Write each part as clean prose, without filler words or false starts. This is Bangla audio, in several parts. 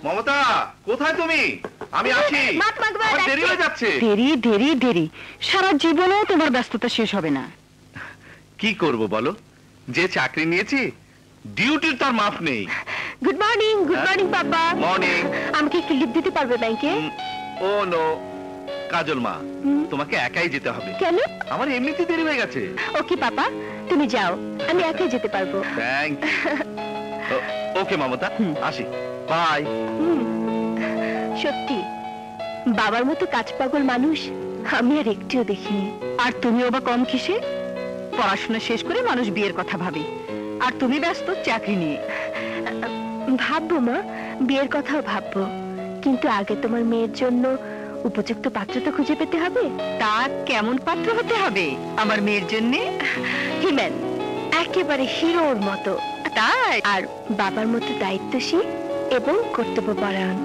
মমতা, কোথায় তুমি? আমি আছি। আমার দেরি হয়ে যাচ্ছে। দেরি দেরি দেরি, সারা জীবনেও তোমার ব্যস্ততা শেষ হবে না। কি করব বলো, যে চাকরি নিয়েছি ডিউটির তার মাপ নেই। গুড মর্নিং বাবা। মর্নিং। আমাকে একটু লিভ দিতে পারবে ব্যাংকে? ও নো কাজল মা, তোমাকে একাই যেতে হবে। কেন? আমার এমনিতেই দেরি হয়ে গেছে। ওকে পাপা, তুমি যাও, আমি একাই যেতে পারবো। Thank you. ওকে মমতা, আসি, বাই। সত্যি বাবার মতো কাজ পাগল মানুষ আমি আর একটিও দেখিনি। আর তুমিও বা কম কিসে? পড়াশোনা শেষ করে মানুষ বিয়ের কথা ভাবে, আর তুমি ব্যস্ত চাকরি নিয়ে। ভাববো মা, বিয়ের কথাও ভাববো, কিন্তু আগে তোমার মেয়ের জন্য উপযুক্ত পাত্র তো খুঁজে পেতে হবে। তা কেমন পাত্র হতে হবে আমার মেয়ের জন্য? হিম্যান, একেবারে হিরোর মতো। তাই? আর বাবার মতো দায়িত্বশীল এবং কর্তব্যপরায়ণ।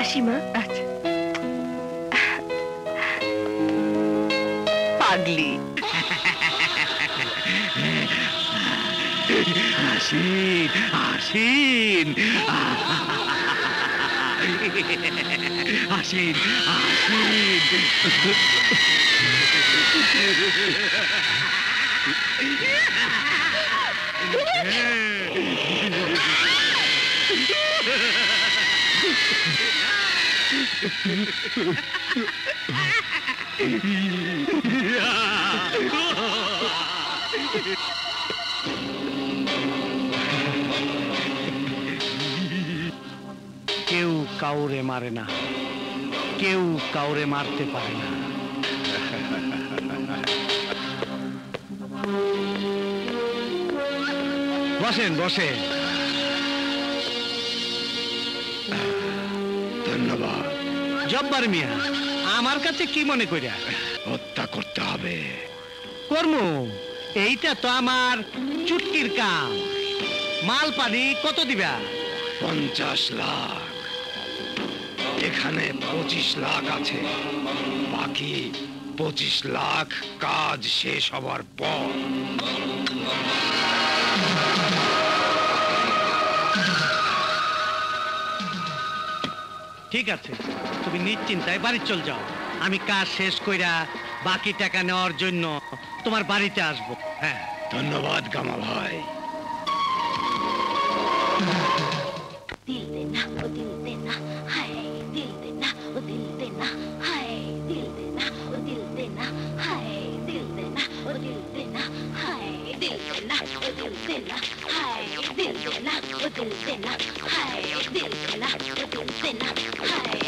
আসি মা। আচ্ছা। পাগলি। আসিন আসিন আসিন কেউ কাউরে মারে না, কেউ কাউরে মারতে পারে না। বসেন বসেন। ধন্যবাদ। জব্বার মিয়া, আমার কাছে কি মনে করিয়া? হত্যা করতে হবে। কর্ম, এইটা তো আমার চুটকির কাম। মাল পানি কত দিবা? 50 লাখ। এখানে 25 লাখ আছে, বাকি 25 লাখ কাজ শেষ হবার পর। ঠিক আছে, তুমি নিশ্চিন্তায় বাড়ি চল যাও। আমি কাজ শেষ কইরা বাকি টাকা নেওয়ার জন্য তোমার বাড়িতে আসবো। হ্যাঁ, ধন্যবাদ গামা ভাই। दिल देना ओ दिल देना हाय दिल देना ओ दिल देना हाय दिल देना ओ दिल देना हाय दिल देना ओ दिल देना हाय दिल देना ओ दिल देना हाय दिल देना ओ दिल देना हाय दिल देना ओ दिल देना हाय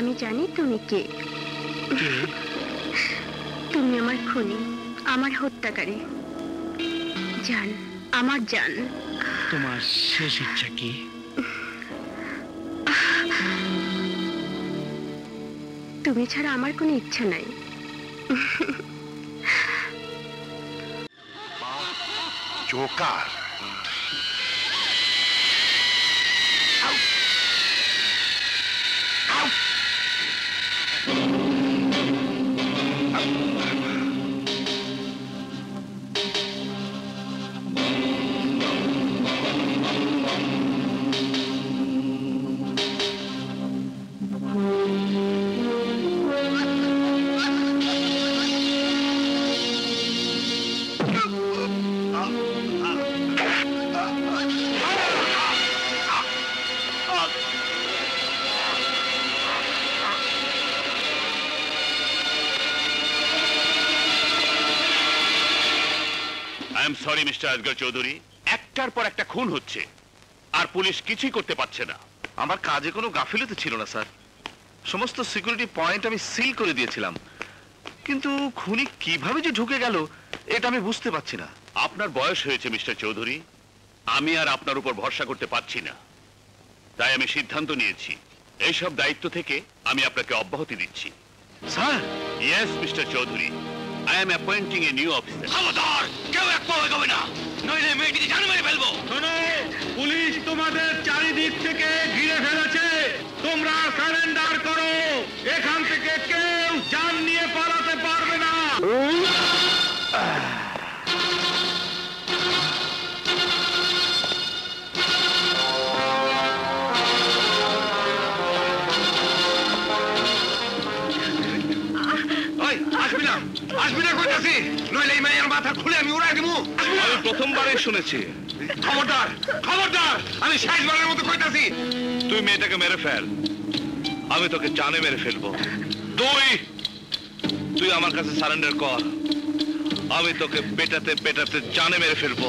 আমি জানি তুমি কে। তুমি আমার খুনি, আমার হত্যাকারী। জান, আমার জান। তোমার শেষ ইচ্ছা কি? তুমি ছাড়া আমার কোনো ইচ্ছা নাই। Joker. I am sorry mister Asghar Chowdhury, একটার পর একটা খুন হচ্ছে আর পুলিশ কিছুই করতে পারছে না। আমার কাজে কোনো গাফিলতি ছিল না স্যার, সমস্ত সিকিউরিটি পয়েন্ট আমি সিল করে দিয়েছিলাম, কিন্তু খুনি কিভাবে যে ঢুকে গেল এটা আমি বুঝতে পারছি না। আপনার বয়স হয়েছে মিস্টার চৌধুরী, আমি আর আপনার উপর ভরসা করতে পারছি না, তাই আমি সিদ্ধান্ত নিয়েছি এইসব দায়িত্ব থেকে আমি আপনাকে অব্যাহতি দিচ্ছি। Sir, yes mister Chowdhury, I am appointing a new officer. খবরদার কেউ এক পাও এগোবে না, নইলে মেয়েটিকে জান মেরে ফেলবো। শোনো, পুলিশ তোমাদের চারিদিক থেকে ঘিরে ফেলেছে, তোমরা সারেন্ডার করো, এখান থেকে কেউ জান নিয়ে পালাতে পারবে না। ওই আসবি না, আসবি না কইতাছি, নইলে এই মেয়ের মাথা খুলে আমি উড়াই দেবো। আমি প্রথমবারই শুনেছি। খবরদার, খবরদার, আমি শেষবারের মতো কইতাছি। তুই মেয়েটাকে মেরে ফেল, আমি তোকে জানে মেরে ফেলবো। তুই আমার কাছে সারেন্ডার কর, আমি তোকে পেটাতে পেটাতে জানে মেরে ফেলবো।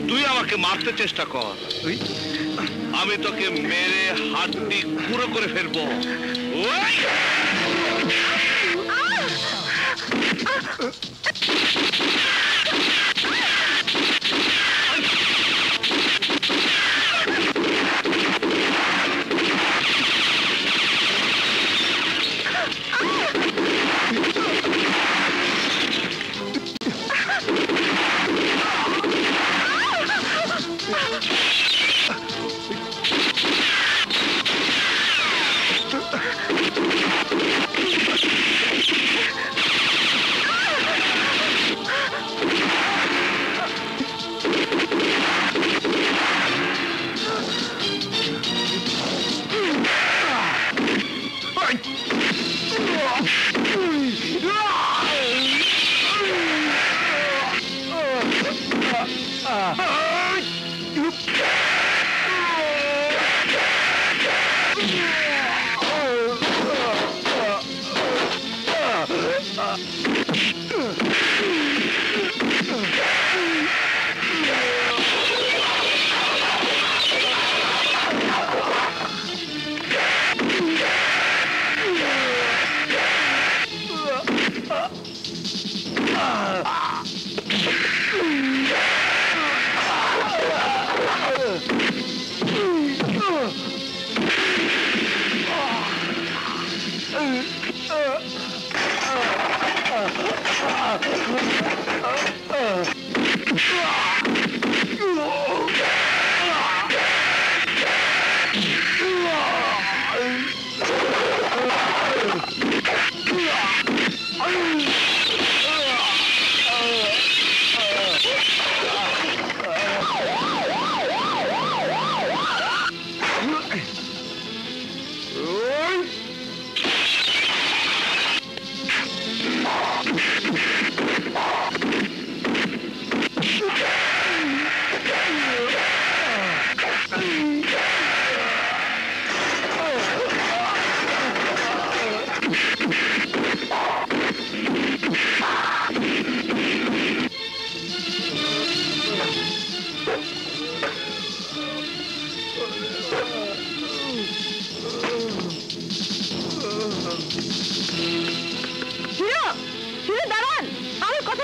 তুই আমাকে মারতে চেষ্টা কর, আমি তোকে মেরে হাড্ডি গুঁড়ো করে ফেলবো। ওই!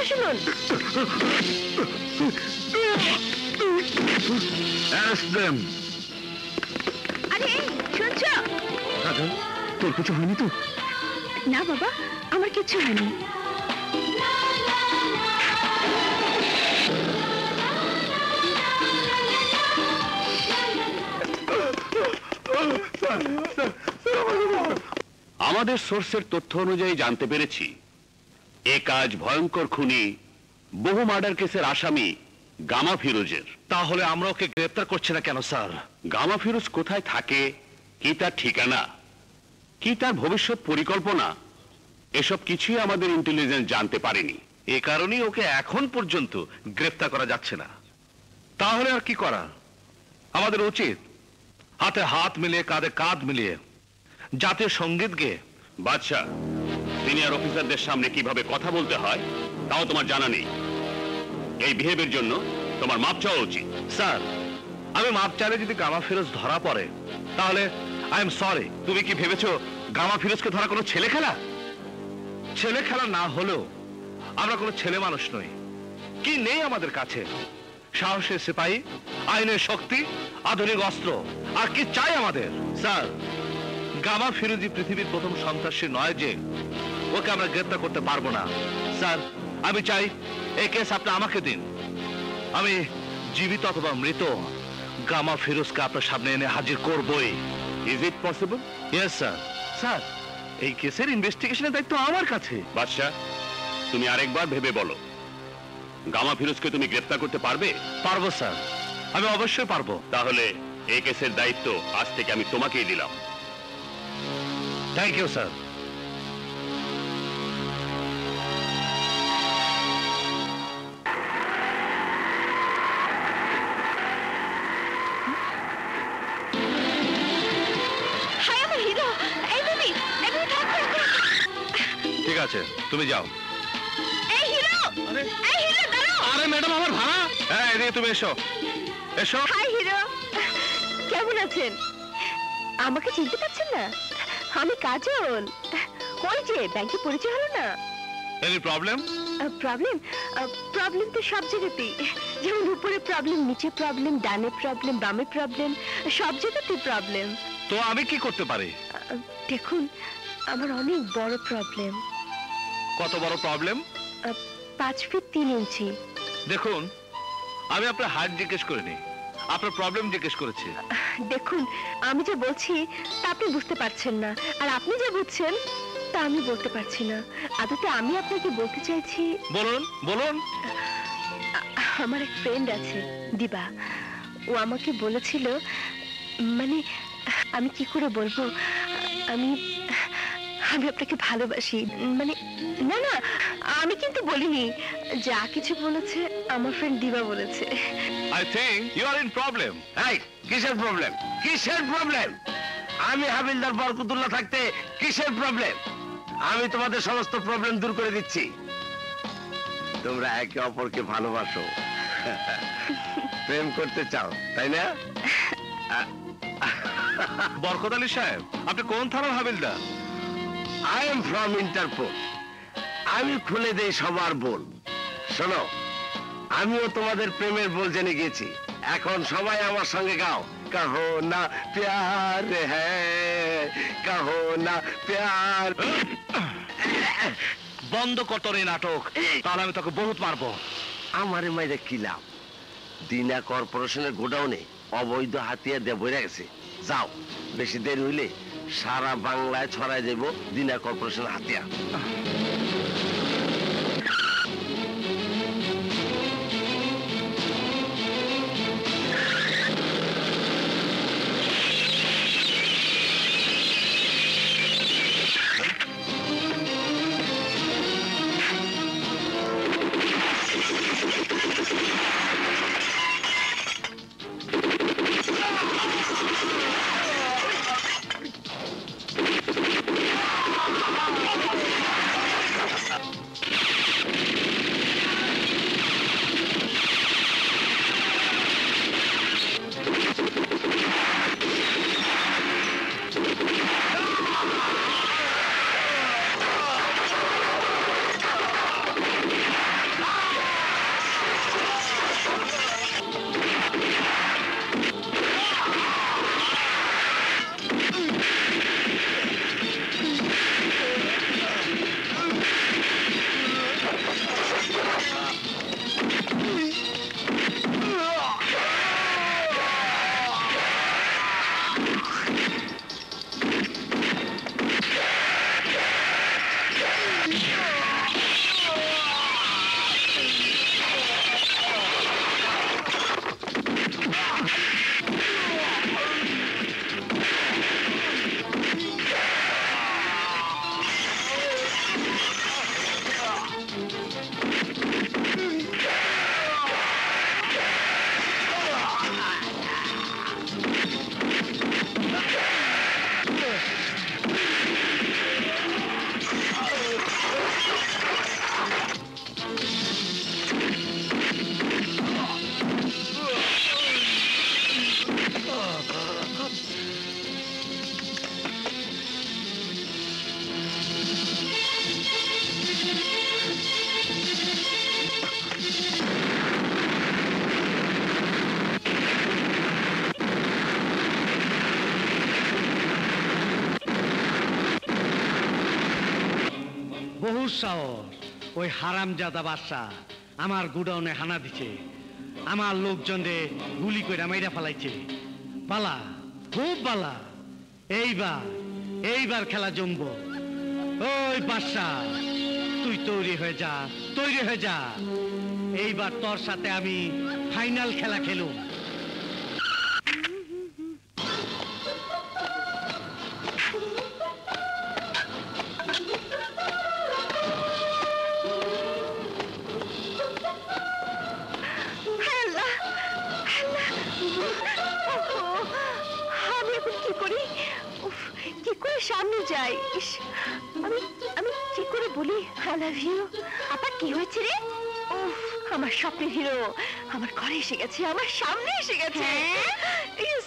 কথা শুনুন। আরে শুনছো? তোর কিছু হয়নি তো? না বাবা, আমার কিচ্ছু হয়নি। আমাদের সোর্সের তথ্য অনুযায়ী জানতে পেরেছি এ কাজ ভয়ঙ্কর খুনি, বহু মার্ডার কেসের আসামি গামা ফিরোজের। তাহলে আমরা ওকে গ্রেফতার করছি না কেন স্যার? গামা ফিরোজ কোথায় থাকে, কি তার ঠিকানা, কি তার ভবিষ্যৎ পরিকল্পনা, এসব কিছুই আমাদের ইন্টেলিজেন্স জানতে পারেনি। এ কারণেই ওকে এখন পর্যন্ত গ্রেফতার করা যাচ্ছে না। তাহলে আর কি করা? আমাদের উচিত হাতে হাত মিলিয়ে কাঁধে কাঁধ মিলিয়ে জাতীয় সঙ্গীত গেয়ে। বাদশাহ, সিনিয়র অফিসারদের সামনে কিভাবে কথা বলতে হয় তাও তোমার জানা নেই। এই বিহেভের জন্য তোমার মাপ চাওয়া উচিত। স্যার, আমি মাপ চাইলে যদি গামা ফিরোজ ধরা পড়ে তাহলে আই এম সরি। তুমি কি ভেবেছো গামা ফিরোজকে ধরা কোনো ছেলে খেলা? ছেলে খেলা না হলেও আমরা কোনো ছেলে মানুষ নই। কি নেই আমাদের কাছে? সাহসের সিপাহী, আইনের শক্তি, আধুনিক অস্ত্র, আর কি চাই আমাদের? স্যার, গামা ফিরোজি পৃথিবীর প্রথম সন্ত্রাসী নয় যে ওকে আমরা গ্রেফতার করতে পারবো না। স্যার, আমি চাই এই কেস আপনি আমাকে দিন। আমি জীবিত অথবা মৃত গামা ফিরোজকে আপনার সামনে এনে হাজির করবই। Is it possible? Yes sir. Sir, এই কেসের ইনভেস্টিগেশনের দায়িত্ব আমার কাছে। বাদশাহ, তুমি আরেকবার ভেবে বলো, গামা ফিরোজকে তুমি গ্রেফতার করতে পারবে? পারবো স্যার, আমি অবশ্যই পারবো। তাহলে এই কেসের দায়িত্ব আজ থেকে আমি তোমাকেই দিলাম। Thank you sir. হাই আমার হিরো, এই বেবি, এই বেবি থাক থাক থাক। ঠিক আছে, তুমি যাও। এই হিরো, এই হিরো দাঁড়াও। আরে ম্যাডাম, আমার ভাড়া। হ্যাঁ, এদিকে তুমি এসো, এসো। হাই হিরো, কেমন আছেন? আমাকে চিনতে পারছেন না? আমি কাজল। ওই যে ব্যাংকে পরিচয় হলো না? Any problem? প্রবলেম? প্রবলেম তো সব জায়গাতেই। যেমন উপরে প্রবলেম, নিচে প্রবলেম, ডানে প্রবলেম, বামে প্রবলেম, সব জায়গাতেই প্রবলেম। তো আমি কি করতে পারি? দেখুন, আমার অনেক বড় প্রবলেম। কত বড় প্রবলেম? 5 ফিট 3 ইঞ্চি। দেখুন, আমি আপনার হাইট জিজ্ঞেস করিনি, আপনার প্রবলেম জিজ্ঞেস করেছি। দেখুন, আমি যে বলছি তা আপনি বুঝতে পারছেন না, আর আপনি যে বুঝছেন তা আমি বলতে পারছি না। আদতে আমি আপনাকে বলতে চাইছি, বলুন বলুন। আমার এক ফ্রেন্ড আছে, দিবা। ও আমাকে বলেছিল, মানে আমি কি করে বলবো, আমি আমি আপনাকে ভালোবাসি। মানে না না, আমি কিন্তু বলিনি। যা কিছু বলেছে আমার ফ্রেন্ড দিবা বলেছে। I think you are in problem. এই কিসের প্রবলেম? কিসের প্রবলেম? আমি হাবিলদার বরকতুল্লাহ থাকতে কিসের প্রবলেম? আমি তোমাদের সমস্ত প্রবলেম দূর করে দিচ্ছি। তোমরা একে অপরকে ভালোবাসো, প্রেম করতে চাও, তাই না? বরকত আলী সাহেব, আপনি কোন থানার হাবিলদার? I am from Interpol. আমি খুলে দেই সবার বল। শোনো, আমিও তোমাদের প্রেমের বল জেনে গেছি। এখন সবাই আমার সঙ্গে গাও, কাহো না প্যার হ্যায়, কাহো না প্যার। বন্ধ কর তোর এই নাটক, তাহলে আমি তোকে বহুত মারবো। আমারে মাইরে কি লাভ? দিনা কর্পোরেশনের গোডাউনে অবৈধ হাতিয়ার দিয়ে বইরা গেছে। যাও, বেশি দেরি হইলে সারা বাংলায় ছড়াই দেব দিনা কর্পোরেশন হাতিয়ার। দুঃসাহস! ওই হারামজাদা বাদশা আমার গুডাউনে হানা দিছে, আমার লোকজনরে গুলি কইরা মাইরা ফেলাইছে। বালা, খুব বালা। এইবার খেলা জমবো। ওই বাদশা, তুই তৈরি হয়ে যা, তৈরি হয়ে যা। এইবার তোর সাথে আমি ফাইনাল খেলা খেলুম। আমি এখন কি করি? উফ, কি করে সামনে যাই? ইস, আমি আমি কি করে বলি আই লাভ ইউ? আপা কি হয়েছে রে? উফ, আমার স্বপ্নের হিরো আমার ঘরে এসে গেছে, আমার সামনে এসে গেছে। ইস,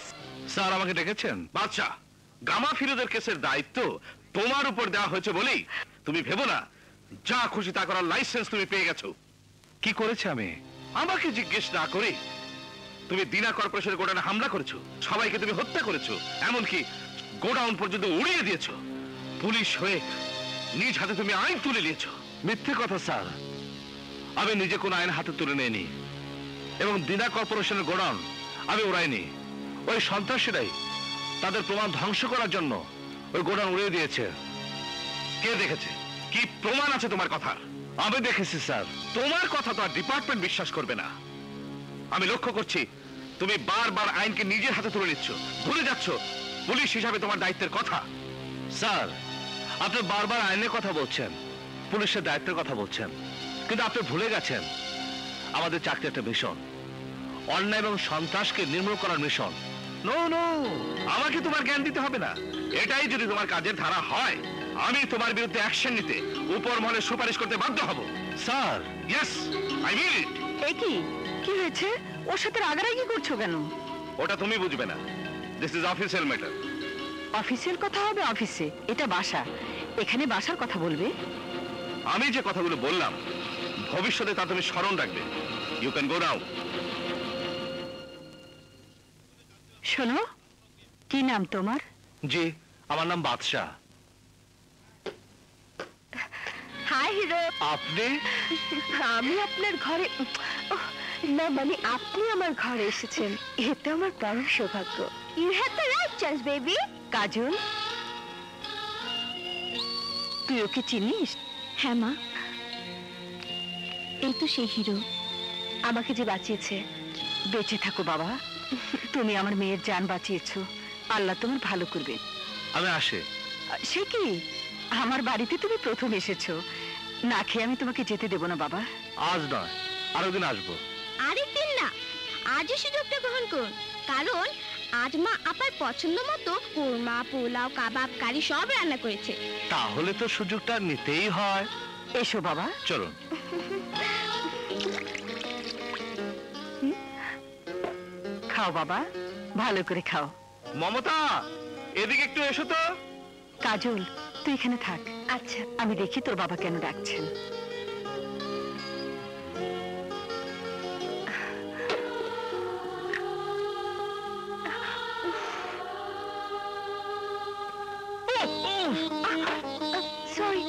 স্যার আমাকে ডেকেছেন? বাদশা, গামা ফিরোজের কেসের দায়িত্ব তোমার উপর দেওয়া হয়েছে বলেই তুমি ভেবো না যা খুশি তা করার লাইসেন্স তুমি পেয়ে গেছো। কি করেছে আমি? আমাকে জিজ্ঞেস না করে তুমি দিনা কর্পোরেশনের গোডাউনে হামলা করেছো, সবাইকে তুমি হত্যা করেছো, এমনকি গোডাউন পর্যন্ত উড়িয়ে দিয়েছো। পুলিশ হয়ে নিজ হাতে তুমি আইন তুলে নিয়েছো। মিথ্যে কথা স্যার, আমি নিজে কোন আইন হাতে তুলে নেইনি এবং দিনা কর্পোরেশনের গোডাউন আমি উড়াইনি। ওই সন্ত্রাসীরাই তাদের প্রমাণ ধ্বংস করার জন্য ওই গোডাউন উড়িয়ে দিয়েছে। কে দেখেছে? কি প্রমাণ আছে তোমার কথার? আমি দেখেছি স্যার। তোমার কথা তো আর ডিপার্টমেন্ট বিশ্বাস করবে না। আমি লক্ষ্য করছি তুমি বারবার আইনকে নিজের হাতে তুলে নিচ্ছ, ভুলে যাচ্ছ পুলিশ হিসাবে তোমার দায়িত্বের কথা। স্যার, আপনি বারবার আইনের কথা বলছেন, পুলিশের দায়িত্বের কথা বলছেন, কিন্তু আপনি ভুলে গেছেন আমাদের চাকরি একটা মিশন, অন্যায় এবং সন্ত্রাসকে নির্মূল করার মিশন। নো নো, আমাকে তোমার জ্ঞান দিতে হবে না। এটাই যদি তোমার কাজের ধারা হয়, আমি তোমার বিরুদ্ধে অ্যাকশন নিতে উপর মহলে সুপারিশ করতে বাধ্য হব। স্যার, ইয়েস, আই মিন ইট। এ কি কি হয়েছে? ওর সাথে রাগারাগি করছো কেন? ওটা তুমি বুঝবে না। This is official matter. Official কথা হবে অফিসে, এটা বাসা, এখানে বাসার কথা বলবে। আমি যে কথাগুলো বললাম ভবিষ্যতে তা তুমি স্মরণ রাখবে। ইউ ক্যান গো নাও। শোনো, কি নাম তোমার? জি, আমার নাম বাদশা। High hero. আপনি? আমি আপনার ঘরে, ওহ, না মানে আপনি আমার ঘরে এসেছেন, এটা আমার পরম সৌভাগ্য। You have the right chance baby. Kajal, তুই ওকে চিনিস? হ্যাঁ মা, এই তো সেই হিরো, আমাকে যে বাঁচিয়েছে। বেঁচে থাকো বাবা, তুমি আমার মেয়ের জান বাঁচিয়েছো, আল্লাহ তোমার ভালো করবে। আমি আসি। সে কি, আমার বাড়িতে তুমি প্রথম এসেছো, না খেয়ে আমি তোমাকে যেতে দেব না বাবা। আজ নয়, আরো দিন আসবো। আরেকদিন না, আজই সুযোগটা গ্রহণ করুন, কারণ আজ মা আপার পছন্দ মতো কোরমা, পোলাও, কাবাব, কারি সব রান্না করেছে। তাহলে তো সুযোগটা নিতেই হয়। এসো বাবা, চলুন। খাও বাবা, ভালো করে খাও। মমতা, এদিকে একটু এসো তো। কাজল, তুই এখানে থাক। আচ্ছা, আমি দেখি তোর বাবা কেন ডাকছেন। সরি।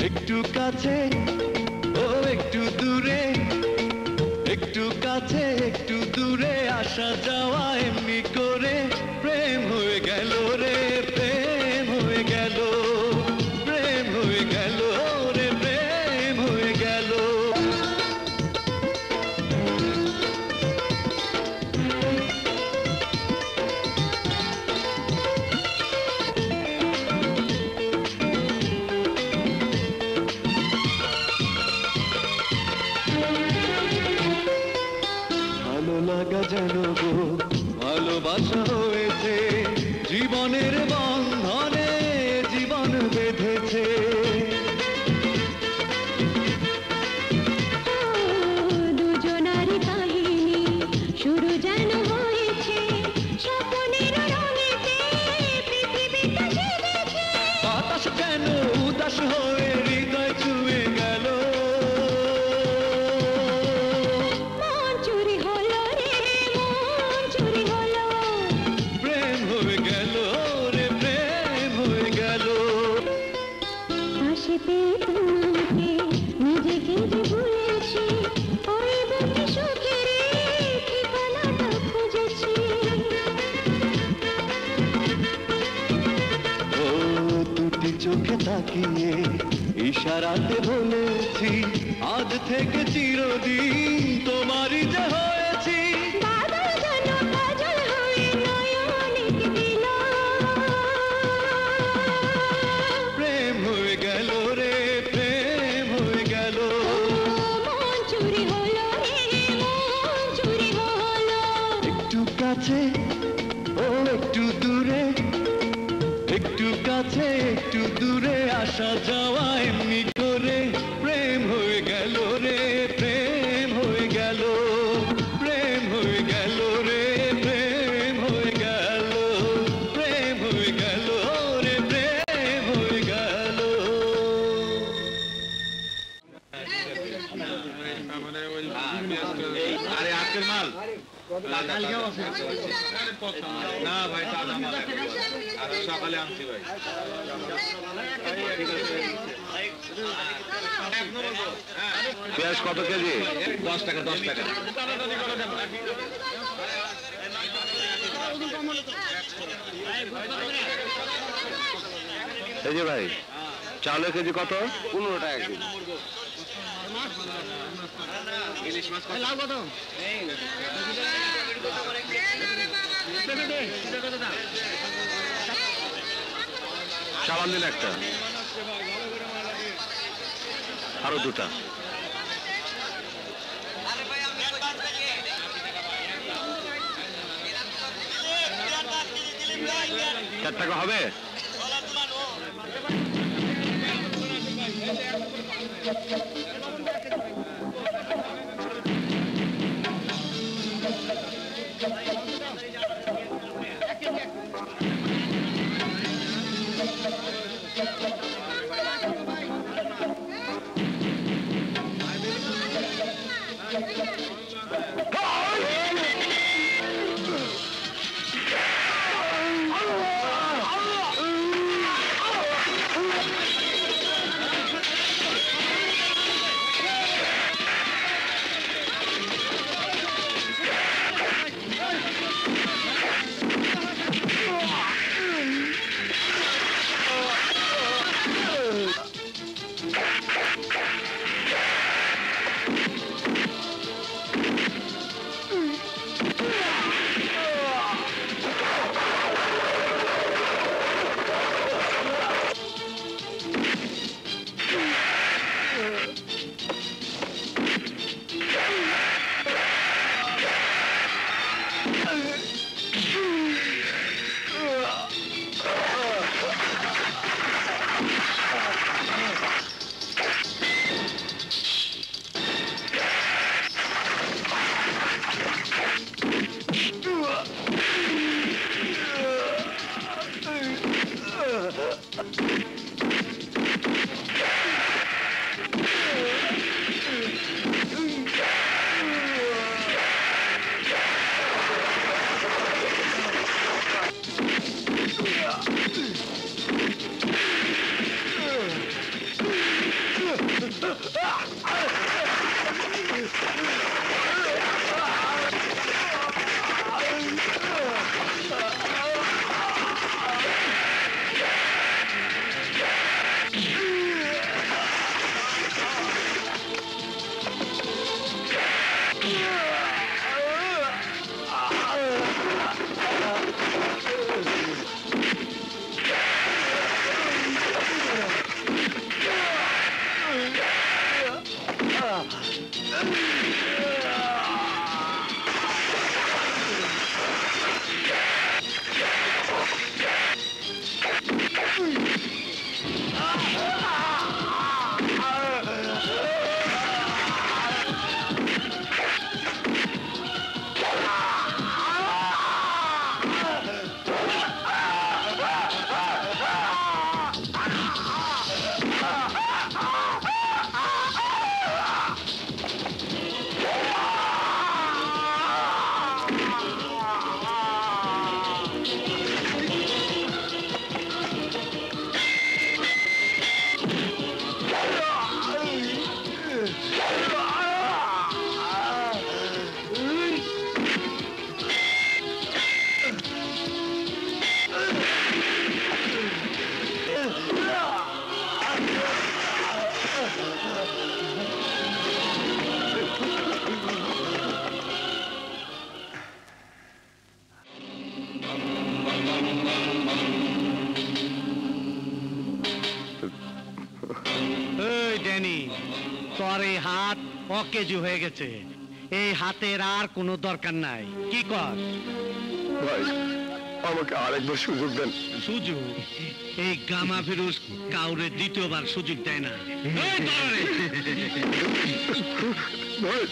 একটু কাছে ও একটু দূরে, একটু কাছে একটু দূরে, আসা যাওয়া এমনি করে প্রেম হয়ে গেল রে, প্রেম হয়ে গেল, প্রেম হয়ে গেল রে, প্রেম হয়ে গেল। কেন গো ভালোবাসা হয়েছে জীবনের বন্ধনে জীবন বেঁধেছে দুজনার কাহিনী শুরু যেন হয়েছে স্বপ্নের রঙেতে পৃথিবীটা সেজেছে বাতাস কেন উদাস হয়ে হৃদয় ছুঁয়ে গেল মন চুরি হলো রে মন চুরি হলো প্রেম হয়ে গেল রে প্রেম হয়ে গেল পাশে পেয়ে তোমাকে নিজেকে যে ভুলেছি ওই বুকে সুখের ঠিকানাটা খুঁজেছি ও দুটি চোখে তাকিয়ে ইশারাতে বলেছি আজ থেকে চিরদিন তোমারই যে হয়েছি বাদল যেন কাজল হয়ে নয়নকে দিল প্রেম হয়ে গেল রে প্রেম হয়ে গেল মন চুরি হলো রে মন চুরি হলো একটু কাছে ও একটু দূরে একটু কাছে একটু দূরে আসা যাওয়া এমনি করে প্রেম হয়ে গেল রে প্রেম হয়ে গেল প্রেম হয়ে গেল রে প্রেম হয়ে গেল প্রেম হয়ে গেল রে প্রেম হয়ে গেল আরে আজকের মাল না ভাই তাজা মাল আর সকালে আনছি ভাই পেঁয়াজ কত কেজি? 10 টাকা 10 টাকা এই যে ভাই চালের কেজি কত? 15 টাকা কেজি সাবান দিন একটা, আরো দুটা। 4 টাকা হবে? এই ড্যানি, তোর এই হাত অকেজু হয়ে গেছে। এই হাতের আর কোনো দরকার নাই। কি কর? ভাই আমাকে আরেকবার সুযোগ দেন। সুযোগ? এই গামা ফিরোজ কাউরে দ্বিতীয়বার সুযোগ দেয় না। এই ধরে। ভাই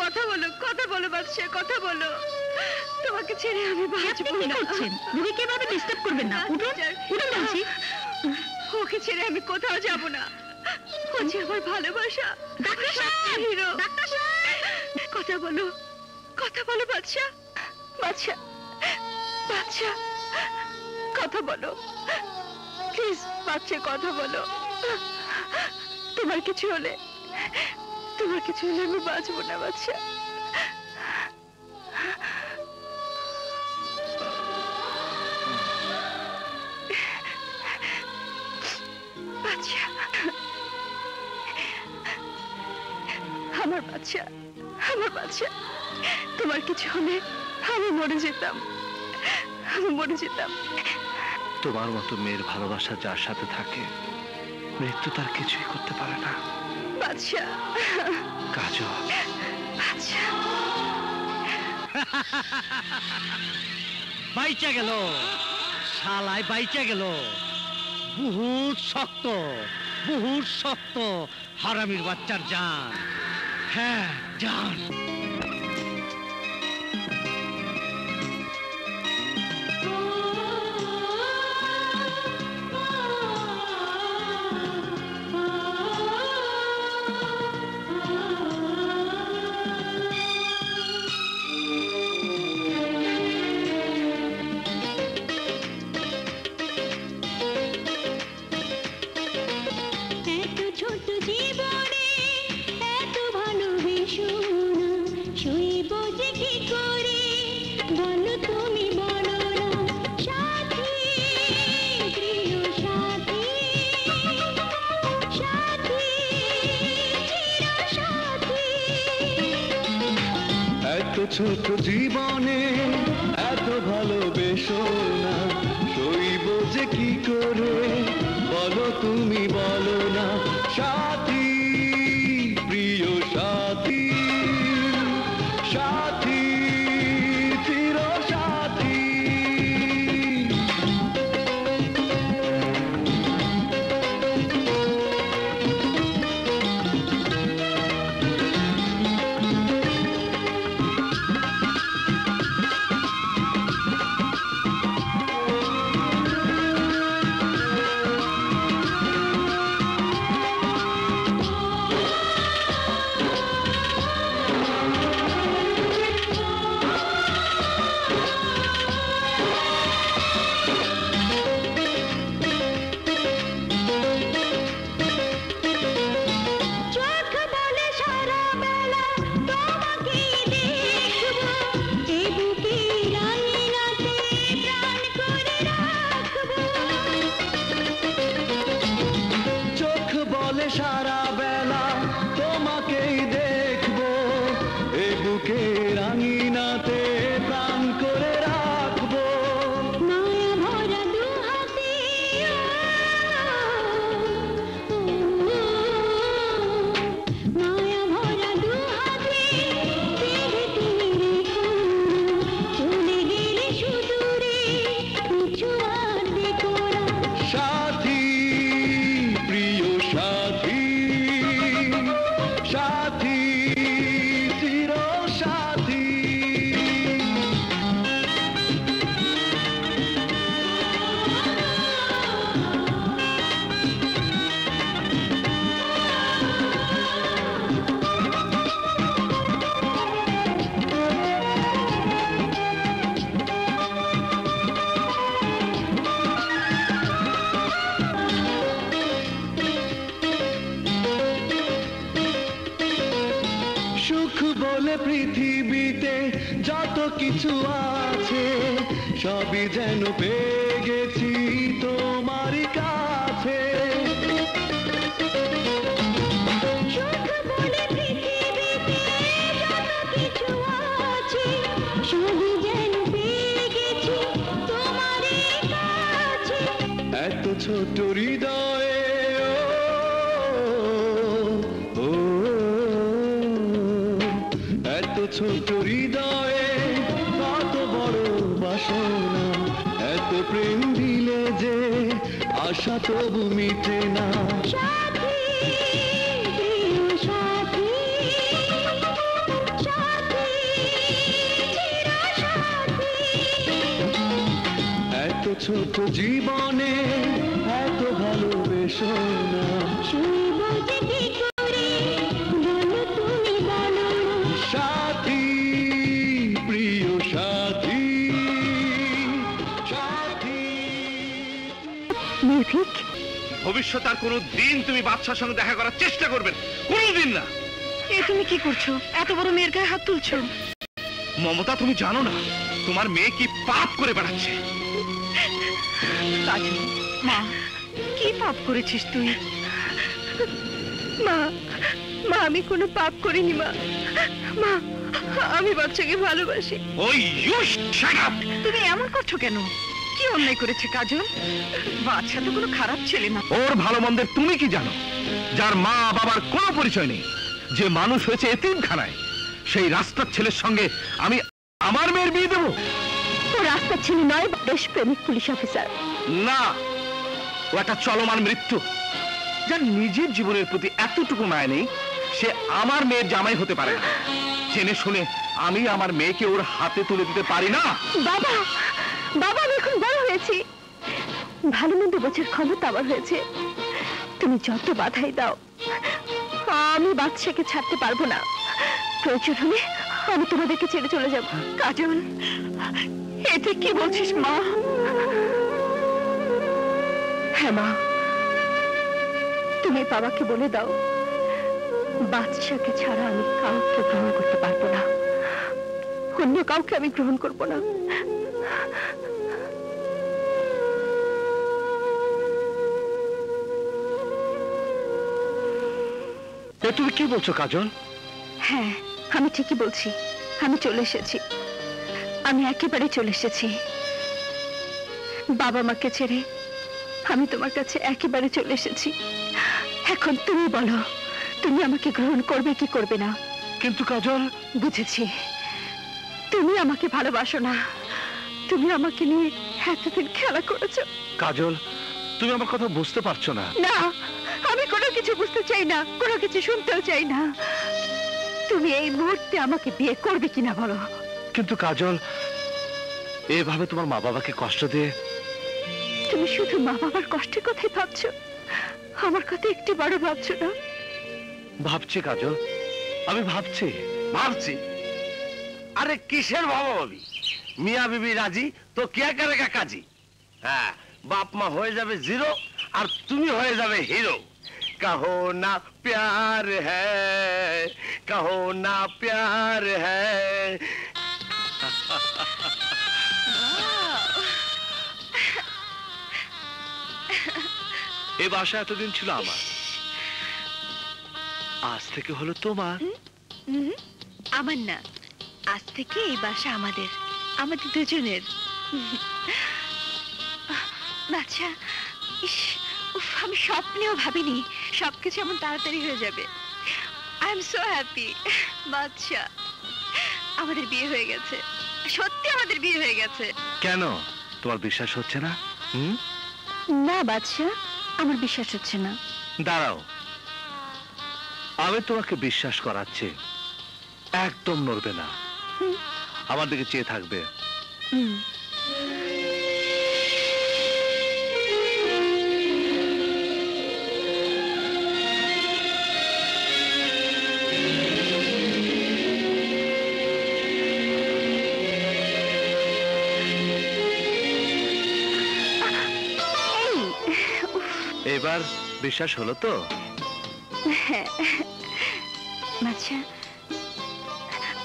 কথা বলো, কথা বলো বাদশা, কথা বলো। তোমাকে ছেড়ে আমি বাঁচবো না। রুহিকে এভাবে ডিস্টার্ব করবেন না। উঠুন, উঠুন বলছি। ওকে ছেড়ে আমি কোথাও যাব না। ও যে আমার ভালোবাসা, ডাক্তার সাহেব, হিরো। ডাক্তার সাহেব, কথা বলো, কথা বলো বাদশা, বাদশা, বাদশা, কথা বলো প্লিজ বাদশা, কথা বলো। তোমার কিছু হলে, তোমার কিছু হলে আমি বাঁচবো না বাদশা। বাদশা, আমার বাদশা, আমার বাদশা, তোমার কিছু হলে আমি মরে যেতাম, আমি মরে যেতাম। তোমার মতো মেয়ের ভালোবাসা যার সাথে থাকে, মৃত্যু তার কিছুই করতে পারে না। বাদশা, কাজল, বাদশা। বাইচা গেল, শালায় বাইচা গেল। বহুত শক্ত, বহুত শক্ত হারামির বাচ্চার জান। হ্যাঁ, জান। ছোট জীবনে এত ভালোবেসো না, সইব যে কি করে বলো, তুমি বলো না। সাথী, প্রিয় সাথী, সাথী, চির সাথী। বলে পৃথিবীতে যত কিছু আছে সবই যেন পেয়ে গেছি তোমারই কাছে। এত ছোট হৃদয়ে ও, এত ছোট হৃদয়ে কত বড় বাসনা, এত প্রেম দিলে যে আশা তবু মিটে না। এত ছোট জীবনে এত ভালোবেসো না। সাথী, প্রিয় সাথী, সাথী। নির্ভীক, ভবিষ্যতে আর কোনো দিন তুমি বাদশার সঙ্গে দেখা করার চেষ্টা করবেন, কোনোদিন না। এ তুমি কি করছো? এত বড় মেয়ের গায়ে হাত তুলছো। মমতা, তুমি জানো না তোমার মেয়ে কি পাপ করে বেড়াচ্ছে। কাজল, মা, কি পাপ করেছিস তুই? মা, মা, আমি কোনো পাপ করিনি মা। মা, আমি বাচ্চাকে ভালোবাসি। ওই ইউ শাট আপ! তুমি এমন করছো কেন? কি অন্যায় করেছে কাজল? বাচ্চা তো কোনো খারাপ ছেলে না। ওর ভালো মন্দের তুমি কি জানো? যার মা বাবার কোনো পরিচয় নেই, যে মানুষ হয়েছে এতিমখানায়, সেই রাস্তার ছেলের সঙ্গে আমি আমার মেয়ের বিয়ে দেবো? ও রাস্তার ছেলে নয়, দেশপ্রেমিক পুলিশ অফিসার। না, ও একটা চলমান মৃত্যু। যার নিজের জীবনের প্রতি এতটুকু মায়া নেই, সে আমার মেয়ের জামাই হতে পারে না। জেনে শুনে আমি আমার মেয়েকে ওর হাতে তুলে দিতে পারি না। বাবা, বাবা, আমি এখন বড় হয়েছি, ভালো মন্দ বোঝার ক্ষমতা আমার হয়েছে। তুমি যত বাধাই দাও, আমি বাচ্চাকে ছাড়তে পারবো না। প্রয়োজন হলে আমি তোমাদেরকে ছেড়ে চলে যাব। কাজল, এতে কি বলছিস মা? হ্যাঁ মা, তুমি বাবাকে বলে দাও বাচ্চাকে ছাড়া আমি কাউকে গ্রহণ করতে পারবো না, অন্য কাউকে আমি গ্রহণ করবো না। তুমি কি বলছো কাজল? হ্যাঁ, আমি ঠিকই বলছি। আমি চলে এসেছি, আমি একেবারে চলে এসেছি। বাবা মাকে ছেড়ে আমি তোমার কাছে একেবারে চলে এসেছি। এখন তুমি বলো, তুমি আমাকে গ্রহণ করবে কি করবে না? কিন্তু কাজল, বুঝেছি তুমি আমাকে ভালোবাসো না। তুমি আমাকে নিয়ে এতদিন খেলা করেছো। কাজল, তুমি আমার কথা বুঝতে পারছো না। না, আমি কোনো কিছু বুঝতে চাই না, কোনো কিছু শুনতেও চাই না। তুমি এই মুহূর্তে আমাকে বিয়ে করবে কিনা বলো। কিন্তু কাজল, এভাবে তোমার মা বাবাকে কষ্ট দিয়ে তুমি শুধু মা বাবার কষ্টের কথাই ভাবছো, আমার কথা একটু বড় ভাবছো না? ভাবছি কাজল, আমি ভাবছি। ভাবছি? আরে কিসের ভাবা ভাবি? মিয়া বিবি রাজি তো কে করেগা কাজী। হ্যাঁ, বাপ মা হয়ে যাবে জিরো আর তুমি হয়ে যাবে হিরো। कहो ना प्यार है, कहो ना प्यार है। এই বাসা এতদিন ছিল আমার, আজ থেকে হলো তোমার। আমার না, আজ থেকে এই বাসা আমাদের, আমাদের দুজনের। বাচ্চা, ইস, উফ, আমি স্বপ্নেও ভাবিনি সবকিছু এমন তাড়াতাড়ি হয়ে যাবে। I am so happy. বাচ্চা, আমাদের বিয়ে হয়ে গেছে, সত্যি আমাদের বিয়ে হয়ে গেছে। কেন তোমার বিশ্বাস হচ্ছে না? না বাচ্চা, আমার বিশ্বাস হচ্ছে না। দাঁড়াও, আমি তোমাকে বিশ্বাস করাচ্ছি। একদম নড়বে না, আমার দিকে চেয়ে থাকবে। এবার বিশ্বাস হলো তো? আচ্ছা,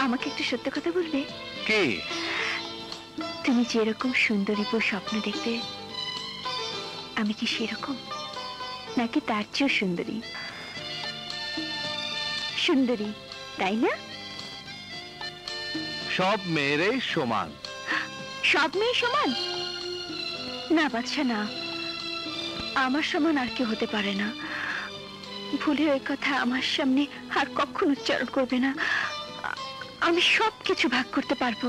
আমাকে একটু সত্য কথা বলবে? কি? তুমি যেরকম সুন্দরী বউ স্বপ্ন দেখতে, আমি কি সেরকম, নাকি তার চেয়েও সুন্দরী? সুন্দরী, তাই না? সব মেয়েরাই সমান। সব মেয়ে সমান না বাচ্চা, না। আমার সমান আর কেউ হতে পারে না। ভুলে ওই কথা আমার সামনে আর কখনো উচ্চারণ করবে না। আমি সব কিছু ভাগ করতে পারবো,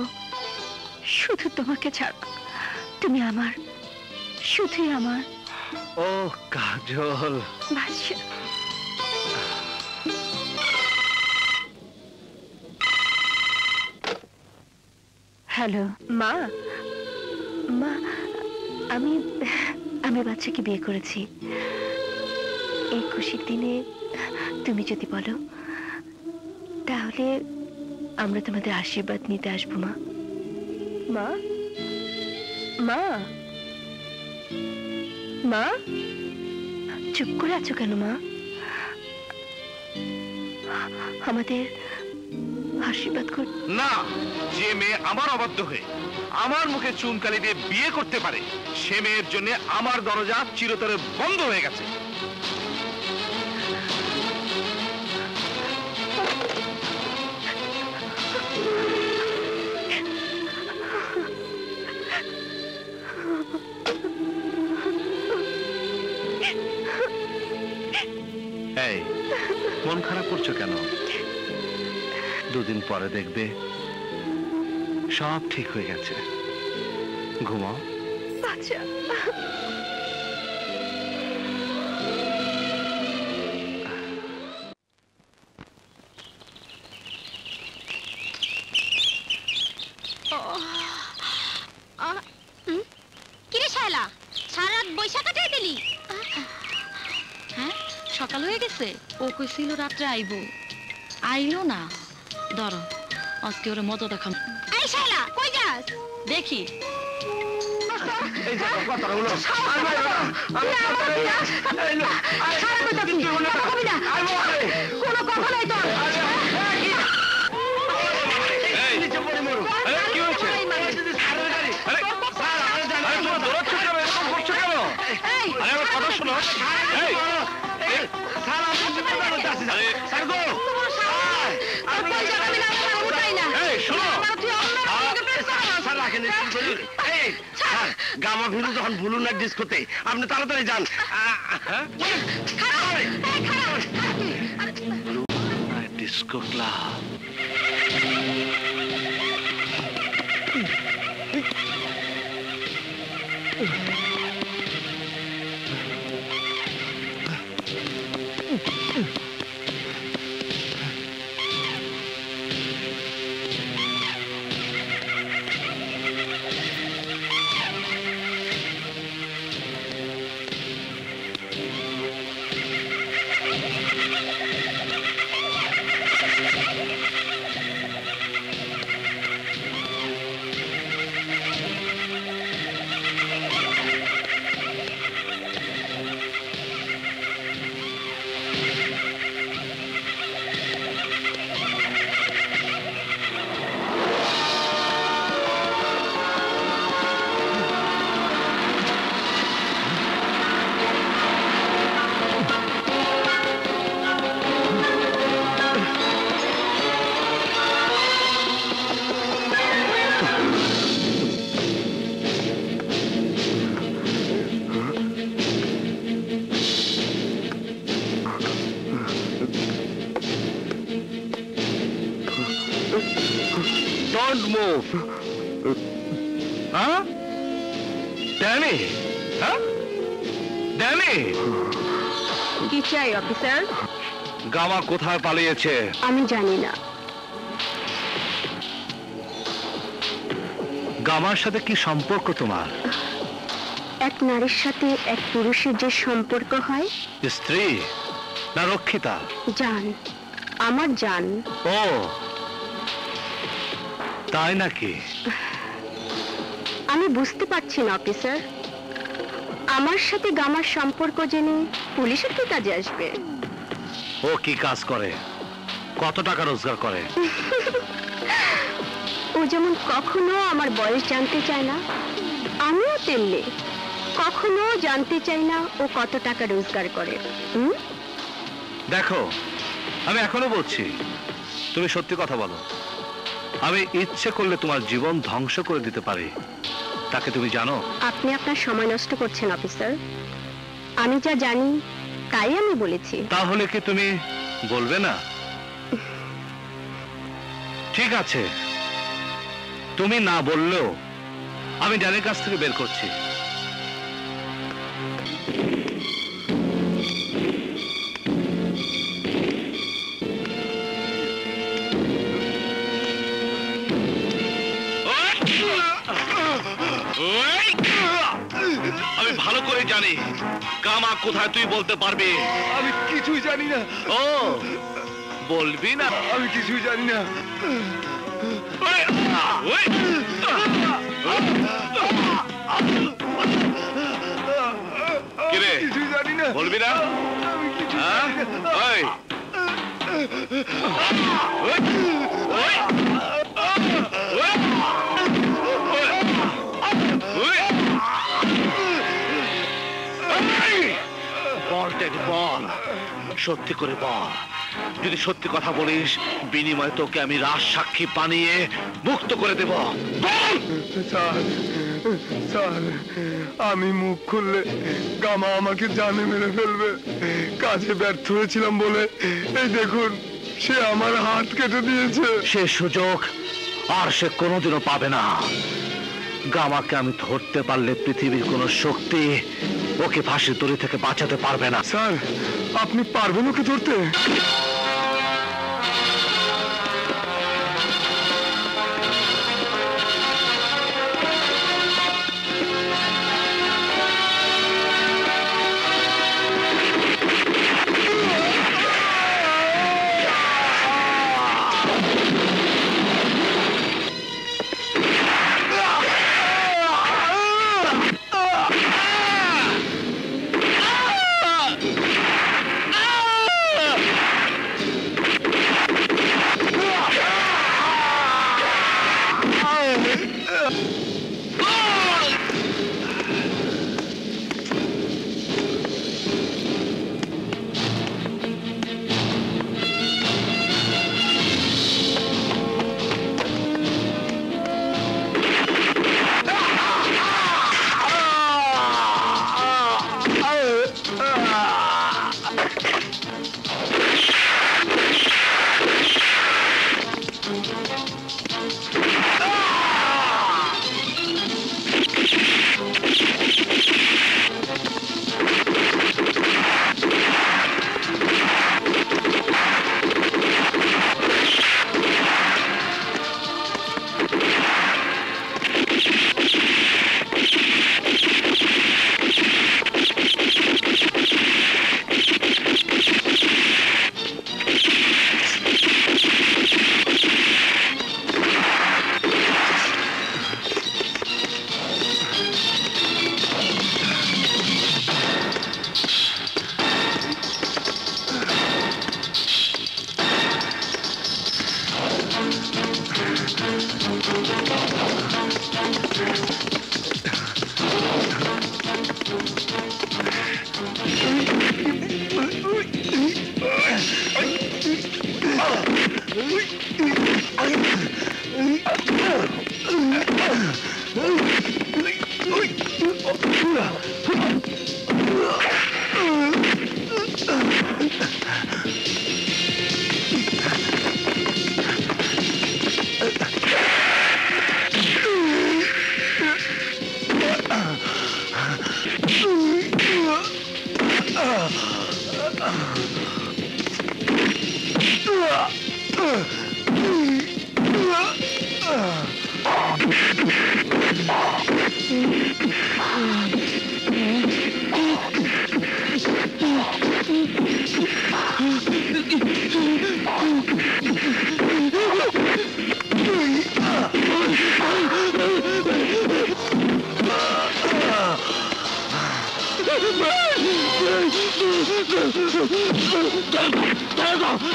শুধু তোমাকে ছাড়া। তুমি আমার, শুধুই আমার। ও কাজল, বাচ্চা। হ্যালো মা। মা, আমি আমি বাচ্চাকে বিয়ে করেছি। এই খুশির দিনে তুমি যদি বলো, তাহলে আমরা তোমাদের আশীর্বাদ নিতে আসবো। মা, মা, মা, মা, চুপ করে আছো কেন মা? আমাদের আশীর্বাদ কর। না, যে মেয়ে আমার অবাধ্য হয়ে আমার মুখে চুনকালি দিয়ে বিয়ে করতে পারে, সে মেয়ের জন্য আমার দরজা চিরতরে বন্ধ হয়ে গেছে। এই, মন খারাপ করছো কেন? দুদিন পরে দেখবে সব ঠিক হয়ে গেছে। ঘুমাও। আচ্ছা। কিরে শায়লা, সারা রাত বৈশা কাটাই দিলি? হ্যাঁ, সকাল হয়ে গেছে। ও কইছিল রাত্রে আইবো, আইলো না। ধরো, আজকে ওরে মজা দেখাম। এই শায়লা, কই যাস? দেখি গামা ভিড়ু যখন ভুলুন না ডিস্কোতে, আপনি তাড়াতাড়ি যান। Disco club. Don't move. Huh? Danny? Huh? Danny? কি চাই অফিসার? গামা কোথায় পালিয়েছে? আমি জানি না। গামার সাথে কি সম্পর্ক তোমার? এক নারীর সাথে এক পুরুষের যে সম্পর্ক হয়। স্ত্রী না রক্ষিতা? জান, আমার জান। ও তাই নাকি? আমি বুঝতে পারছি না অফিসার, আমার সাথে গামার সম্পর্ক জেনে পুলিশের কি কাজে আসবে? ও কি কাজ করে? কত টাকা রোজগার করে? ও যেমন কখনো আমার বয়স জানতে চায় না, আমিও তেমনি কখনো জানতে চাই না ও কত টাকা রোজগার করে। দেখো, আমি এখনো বলছি, তুমি সত্যি কথা বলো। আমি ইচ্ছে করলে তোমার জীবন ধ্বংস করে দিতে পারি, তাকে তুমি জানো? আপনি আপনার সময় নষ্ট করছেন অফিসার। আমি যা জানি তাই আমি বলেছি। তাহলে কি তুমি বলবে না? ঠিক আছে, তুমি না বললেও আমি ড্যানের কাছ থেকে বের করছি। আমি ভালো করে জানি কামা কোথায়, তুই বলতে পারবি? আমি কিছুই জানি না। ও, বলবি না? আমি কিছুই জানি না। কিরে, কিছুই জানি না। বলবি না? আমি কিছুই হ্যাঁ? জানি না। ওই, বল টেডি, বল, সত্যি করে বল। যদি সত্যি কথা বলিস, বিনিময়ে তোকে আমি রাজ সাক্ষী বানিয়ে মুক্ত করে দেব। বল। স্যার, স্যার, আমি মুখ খুললে গামা আমাকে জানে মেরে ফেলবে। কাজে ব্যর্থ হয়েছিলাম বলে এই দেখুন, সে আমার হাত কেটে দিয়েছে। সে সুযোগ আর সে কোনোদিনও পাবে না। গামাকে আমি ধরতে পারলে পৃথিবীর কোন শক্তি ওকে ফাঁসির দড়ি থেকে বাঁচাতে পারবে না। স্যার, আপনি পারবেন ওকে ধরতে?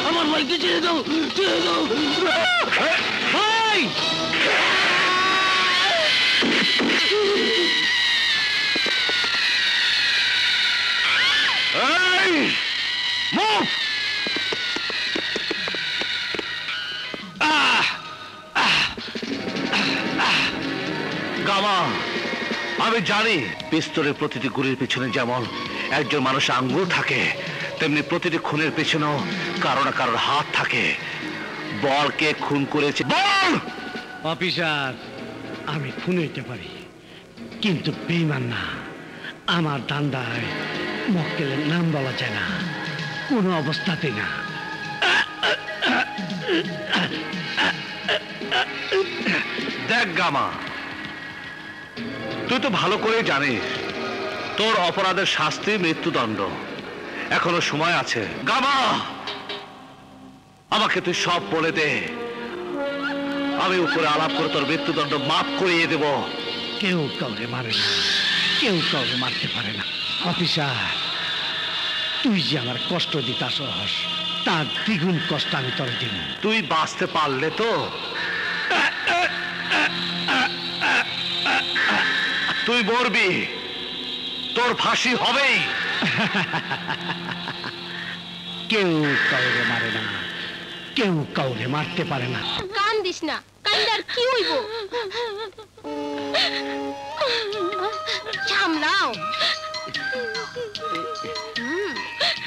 আমার ভাইকে ছেড়ে দাও, ছেড়ে দাও। ভাই, মুভ! গামা, আমি জানি পিস্তলের প্রতিটি গুলির পিছনে যেমন একজন মানুষ আঙ্গুল থাকে, তেমনি প্রতিটি খুনের পেছনেও কারো না কারোর হাত থাকে। বল কে খুন করেছে? বল! অফিসার, আমি খুন হইতে পারি, কিন্তু বেঈমান না। আমার দান্দায় মক্কেলের নাম বলা যায় না, কোনো অবস্থাতেই না। দেখ গামা, তুই তো ভালো করে জানিস তোর অপরাধের শাস্তি মৃত্যুদণ্ড। এখনো সময় আছে। গামা, আমাকে তুই সব বলে দে, আমি উপরে আলাপ করে তোর মৃত্যুদণ্ড মাফ করিয়ে দেব। কেউ কাউরে মারে না, কেউ কাউরে মারতে পারে না। অফিসার, তুই যে আমার কষ্ট দিতাছস, তার দ্বিগুণ কষ্ট আমি তোর দিব। তুই বাঁচতে পারলে তো তুই মরবি, তোর ফাঁসি হবেই। কেউ কাউরে মারে না, কেউ কাউরে মারতে পারে না। কান দিস না, কান্দার কি হইব? সামলাও।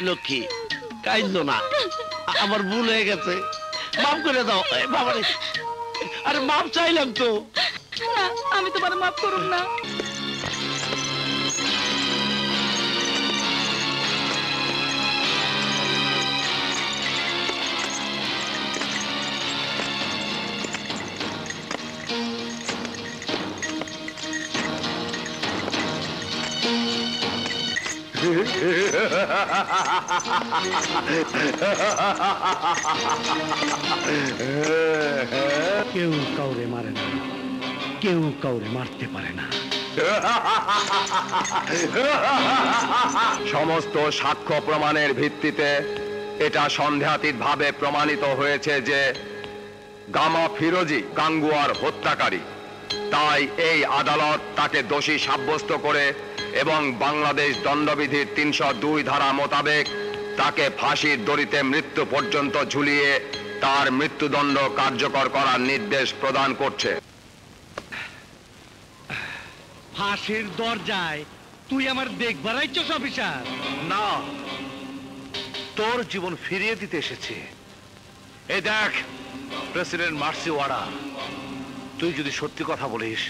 লক্ষ্মী, কাইন্দ না, আমার ভুল হয়ে গেছে, মাফ করে দাও। বাবারে, আরে মাফ চাইলাম তো। না, আমি তোমার মাফ করুম না। কেউ কাউরে মারে না, কেউ কাউরে মারতে পারে না। সমস্ত সাক্ষ্য প্রমাণের ভিত্তিতে এটা সন্দেহাতীতভাবে প্রমাণিত হয়েছে যে গামা ফিরোজি গাঙ্গুয়ার হত্যাকারী। তাই এই আদালত তাকে দোষী সাব্যস্ত করে এবং বাংলাদেশ দণ্ডবিধির ৩০২ ধারা মোতাবেক তাকে ফাঁসির দড়িতে মৃত্যু পর্যন্ত ঝুলিয়ে তার মৃত্যুদণ্ড কার্যকর করার নির্দেশ প্রদান করছে। ফাঁসির দরজায় তুই আমার দেখবার আইছস অফিসার? না, তোর জীবন ফিরিয়ে দিতে এসেছি। এই দেখ প্রেসিডেন্ট মার্সি ওয়ারা, তুই যদি সত্যি কথা বলিস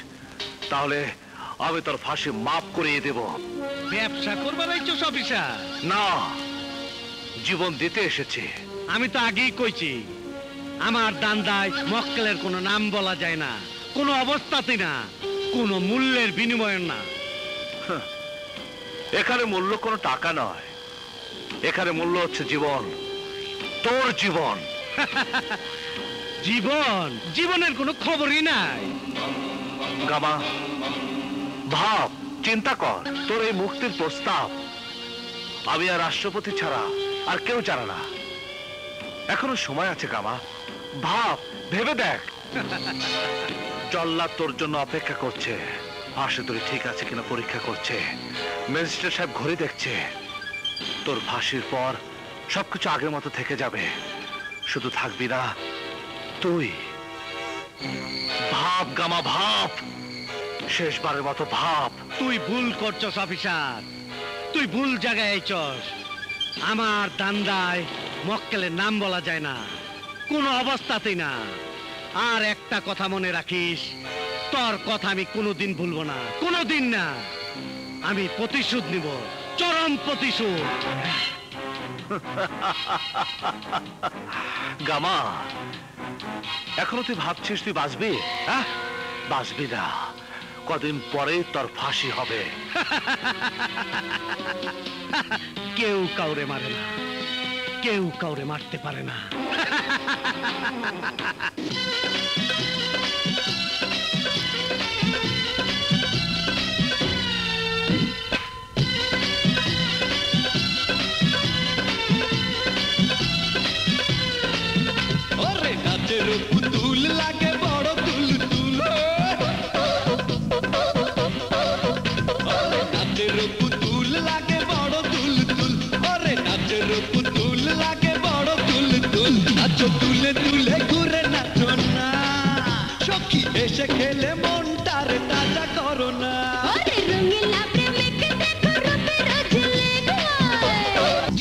তাহলে আমি তোর ফাঁসি মাফ করিয়ে দেব। ব্যবসা করবার আইছস অফিসার? না, জীবন দিতে এসেছি। আমি তো আগেই কইছি, আমার দান্দায় মক্কেলের কোনো নাম বলা যায় না, কোনো অবস্থাতেই না, কোনো মূল্যের বিনিময় না। এখানে মূল্য কোনো টাকা নয়, এখানে মূল্য হচ্ছে জীবন, তোর জীবন। জীবন? জীবনের কোনো খবরই নাই। গামা, ভাব, চিন্তা কর, তোর এই মুক্তির প্রস্তাব আমি আর রাষ্ট্রপতি ছাড়া আর কেউ জানে না। এখনো সময় আছে গামা, ভাব, ভেবে দেখ। জল্লাদ তোর জন্য অপেক্ষা করছে, ফাঁসি তোর ঠিক আছে কিনা পরীক্ষা করছে, ম্যাজিস্ট্রেট সাহেব ঘড়ি দেখছে। তোর ফাঁসির পর সবকিছু আগের মতো থেকে যাবে, শুধু থাকবি না তুই। ভাব গামা, ভাব, শেষবারের মতো ভাব। তুই ভুল করছস অফিসার, তুই ভুল জায়গায় আইছস। আমার দান্দায় মক্কেলের নাম বলা যায় না, কোনো অবস্থাতেই না। আর একটা কথা মনে রাখিস, তোর কথা আমি কোনোদিন ভুলবো না, কোনোদিন না। আমি প্রতিশোধ নিব, চরম প্রতিশোধ। গামা, এখনো তুই ভাবছিস তুই বাঁচবি? হ্যাঁ, বাঁচবি না, কদিন পরে তোর ফাঁসি হবে। কেউ কাউরে মারে না, কেউ কাউরে মারতে পারে না। ওরে নাচের পুতুল লাগে বড় তুল তুল। তুলে তুলে ঘুরে নাচো না, সখী এসে খেলে মনটারে তাজা করো না।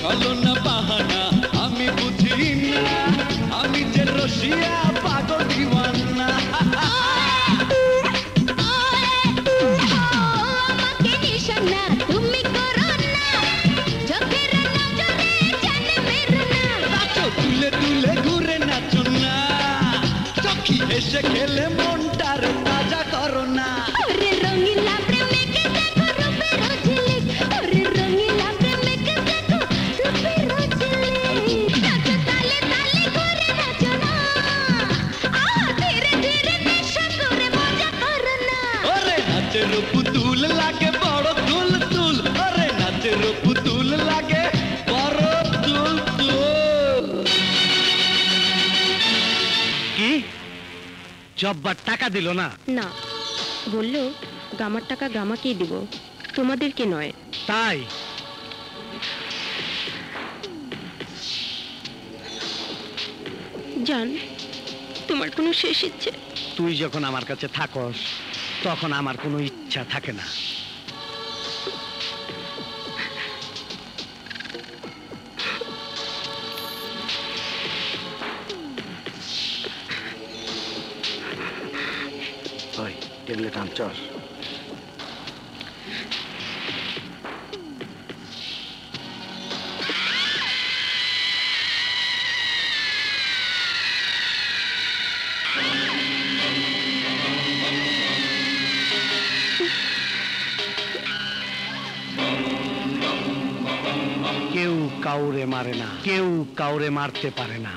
চলো না বাহানা, আমি বুঝি না, আমি যে রসিয়া পাগল দিওয়ানা। তুলে তুলে ঘুরে নাচো না, সখী এসে খেলে মনটারে তাজা করো না। নাচের পুতুল লাগে বড় তুল তুল, আরে নাচের পুতুল লাগে বড় তুল তুল। কি জব্বার টাকা দিল না? না, বললো গামার টাকা গামাকেই দিব, তোমাদেরকে নয়। তাই জান, তোমার কোনো শেষ ইচ্ছে? তুই যখন আমার কাছে থাকস তখন আমার কোনো ইচ্ছা থাকে না। টেবিলে টানছস? কেউ কাউরে মারে না, কেউ কাউরে মারতে পারে না।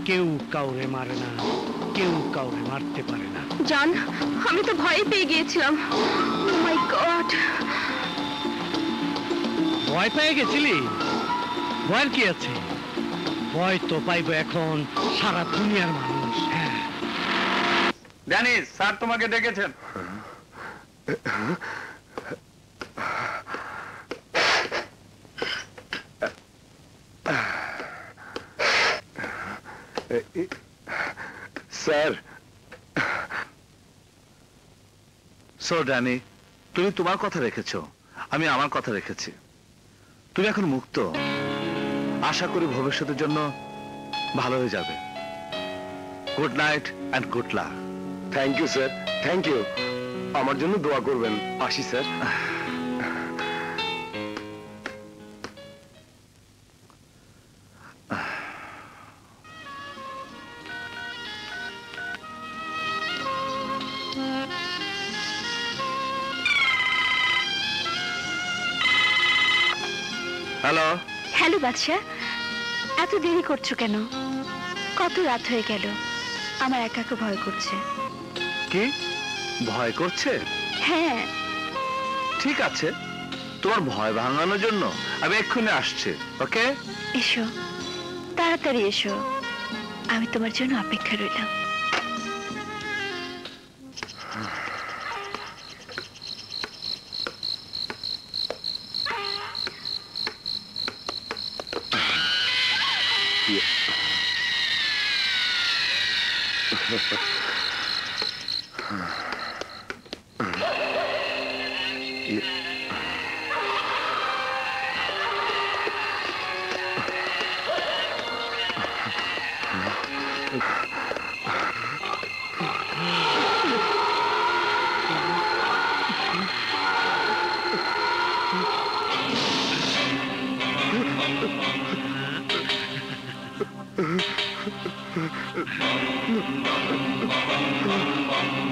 কেউ কাউরে মারে না, কেউ কাউরে মারতে পারে না। জান, আমি তো ভয় পেয়ে গিয়েছিলাম। ও মাই গড! ভয় পেয়ে গেছিলি? ভয়ের কি আছে? ভয় তো পাইবো এখন সারা দুনিয়ার মানুষ। ড্যানি, স্যার তোমাকে ডেকেছেন। স্যার। সো ড্যানি, তুমি তোমার কথা রেখেছো, আমি আমার কথা রেখেছি। তুমি এখন মুক্ত। আশা করি ভবিষ্যতের জন্য ভালো হয়ে যাবে। Good night and good luck. Thank you sir, thank you. আমার জন্য দোয়া করবেন। আসি স্যার। হ্যালো। হ্যালো বাদশা, এত দেরি করছো কেন? কত রাত হয়ে গেল, আমার একাকে ভয় করছে। কি ভয় করছে? হ্যাঁ। ঠিক আছে, তোমার ভয় ভাঙানোর জন্য আমি এক্ষুনি আসছি। ওকে, এসো, তাড়াতাড়ি এসো, আমি তোমার জন্য অপেক্ষা রইলাম।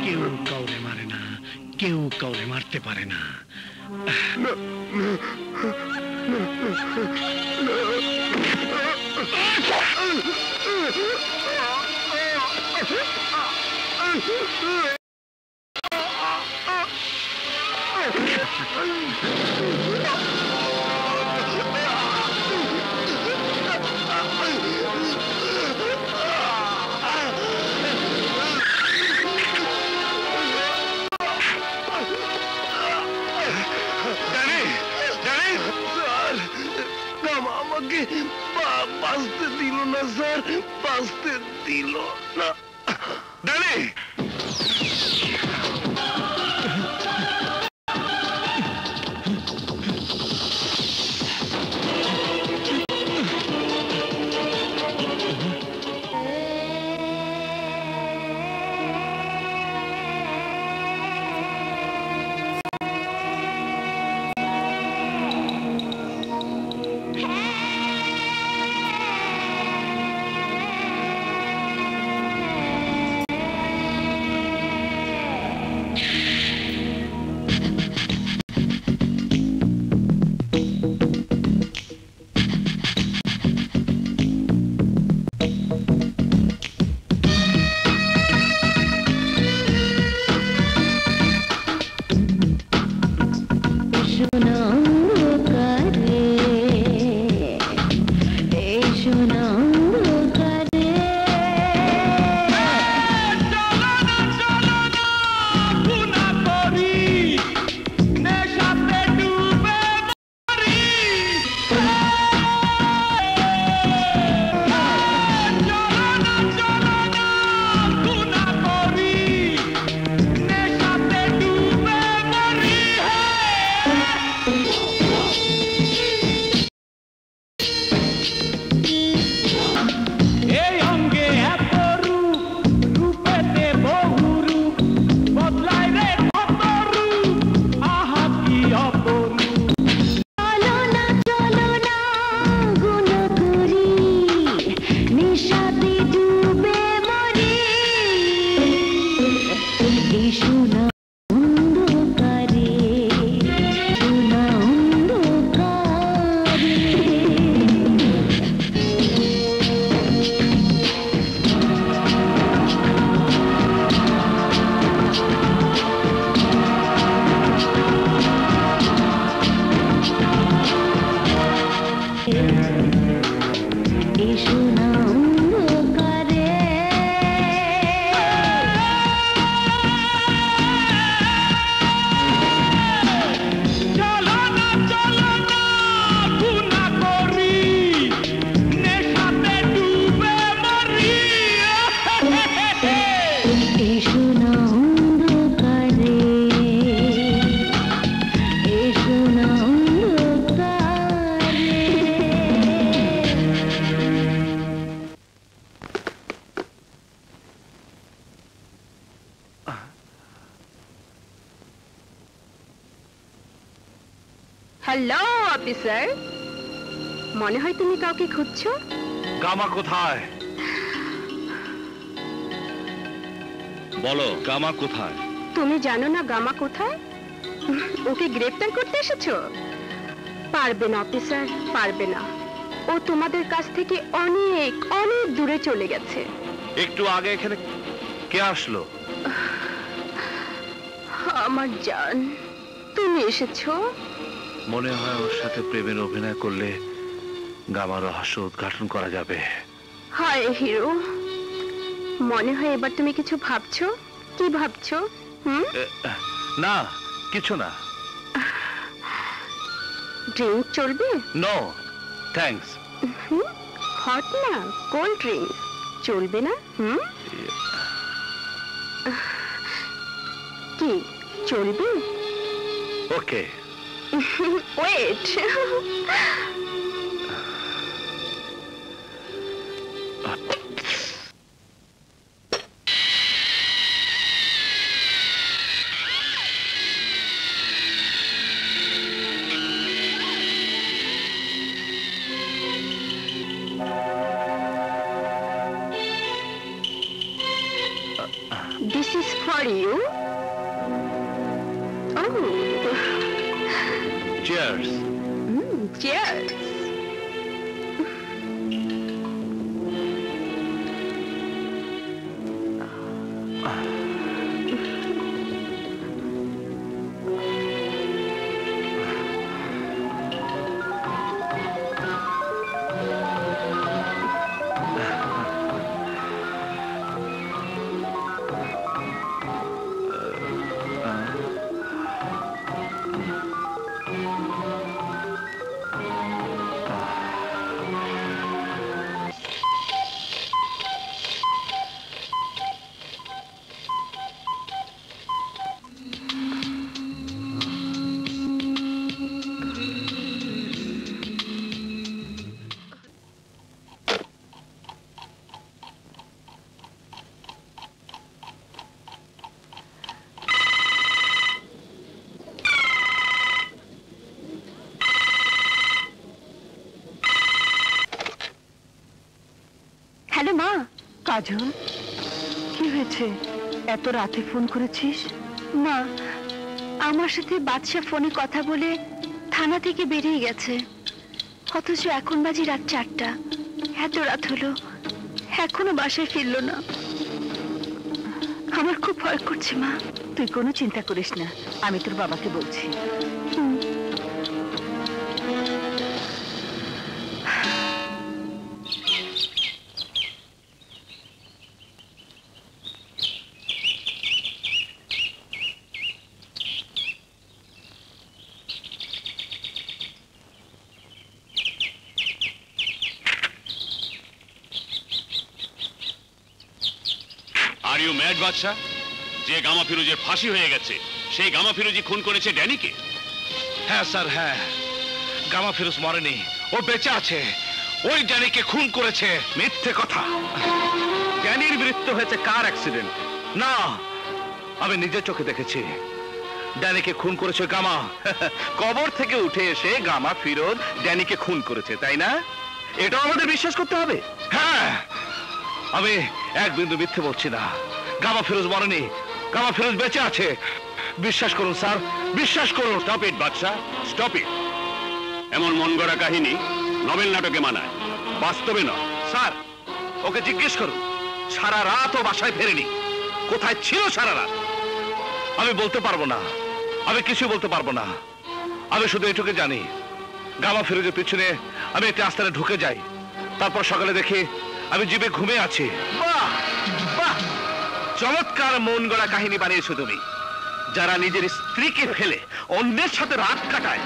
কেউ কাউরে মারে না, কেউ কাউরে মারতে পারে না। আমাকে বাঁচতে দিল না স্যার, বাঁচতে দিল না। ড্যানি, হ্যালো অফিসার, মনে হয় তুমি কাউকে খুঁজছো। গামা কোথায়? বলো, গামা কোথায়? তুমি জানো না গামা কোথায়? ওকে গ্রেফতার করতে এসেছো? পারবে না অফিসার, পারবে না। ও তোমাদের কাছ থেকে অনেক অনেক দূরে চলে গেছে। একটু আগে এখানে কে আসলো? আমার জান, তুমি এসেছো। মনে হয় ওর সাথে প্রেমের অভিনয় করলে গামার রহস্য উদ্ঘাটন করা যাবে। হায় হিরো, মনে হয় এবার তুমি কিছু ভাবছো। কি ভাবছো? না, কিছু না। ড্রিঙ্ক চলবে? No thanks. হট না, কোল্ড ড্রিঙ্ক চলবে না? কি চলবে? Okay. Wait. This is for you. Oh. Cheers. Cheers. Hello মা। কাজল, কি হয়েছে? এত রাতে ফোন করেছিস? মা, আমার সাথে বাদশা ফোনে কথা বলে থানা থেকে বেরিয়ে গেছে, অথচ এখন বাজে রাত 4টা। এত রাত হলো, এখনো বাসায় ফিরলো না। আমার খুব ভয় করছে মা। তুই কোনো চিন্তা করিস না, আমি তোর বাবাকে বলছি। আর ইউ ম্যাড বাদশা? যে গামা ফিরোজের ফাঁসি হয়ে গেছে, সেই গামা ফিরোজি খুন করেছে ড্যানিকে। হ্যাঁ স্যার, হ্যাঁ। গামা ফিরোজ মরেনি, ও বেঁচে আছে। ওই ড্যানিকে খুন করেছে। মিথ্যে কথা। ড্যানির মৃত্যু হয়েছে কার অ্যাক্সিডেন্ট? না, আমি নিজের চোখে দেখেছি। ড্যানিকে খুন করেছে গামা। কবর থেকে উঠে এসে গামা ফিরোজ ড্যানিকে খুন করেছে, তাই না? এটাও আমাদের বিশ্বাস করতে হবে। হ্যাঁ, আমি এক বিন্দু মিথ্যে বলছি না। গামা ফিরোজ মরেনি, গামা ফিরোজ বেঁচে আছে। বিশ্বাস করুন স্যার, বিশ্বাস করুন। Stop it Badshah, stop it. এমন মন গড়া কাহিনী নভেল নাটকে মানায়, বাস্তবে নয়। স্যার, ওকে জিজ্ঞেস করুন, সারা রাত ও বাসায় ফেরেনি। কোথায় ছিল সারা রাত? আমি বলতে পারবো না, আমি কিছু বলতে পারবো না। আমি শুধু এটুকু জানি, গামা ফিরোজের পিছনে আমি একটি আস্তানে ঢুকে যাই, তারপর সকালে দেখি আমি জিভে ঘুমিয়ে আছি। বাহ বাহ, চমৎকার মন গড়া কাহিনী বানিয়েছো তুমি। যারা নিজের স্ত্রীকে ফেলে অন্যের সাথে রাত কাটায়,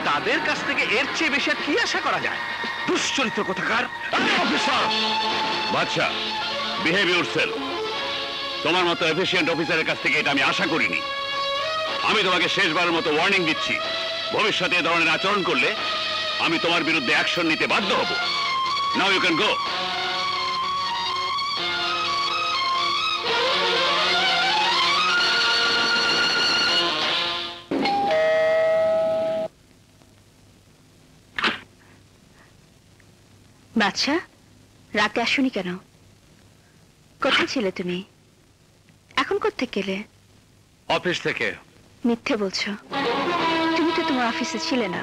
তাদের কাছ থেকে এর চেয়ে বেশি আর কি আশা করা যায়? দুশ্চরিত্র কোথাকার। অফিসার! বাদশা, বিহেভ ইউরসেলফ। তোমার মতো এফিশিয়েন্ট অফিসারের কাছ থেকে এটা আমি আশা করিনি। আমি তোমাকে শেষবারের মতো ওয়ার্নিং দিচ্ছি, ভবিষ্যতে এ ধরনের আচরণ করলে আমি তোমার বিরুদ্ধে অ্যাকশন নিতে বাধ্য হব। Now you can go. বাদশা, রাতে আসুনি কেন? কোথায় ছিলে তুমি? এখন কোত্থেকে গেলে? অফিস থেকে। মিথ্যে বলছো। তুমি তো তোমার অফিসে ছিলে না।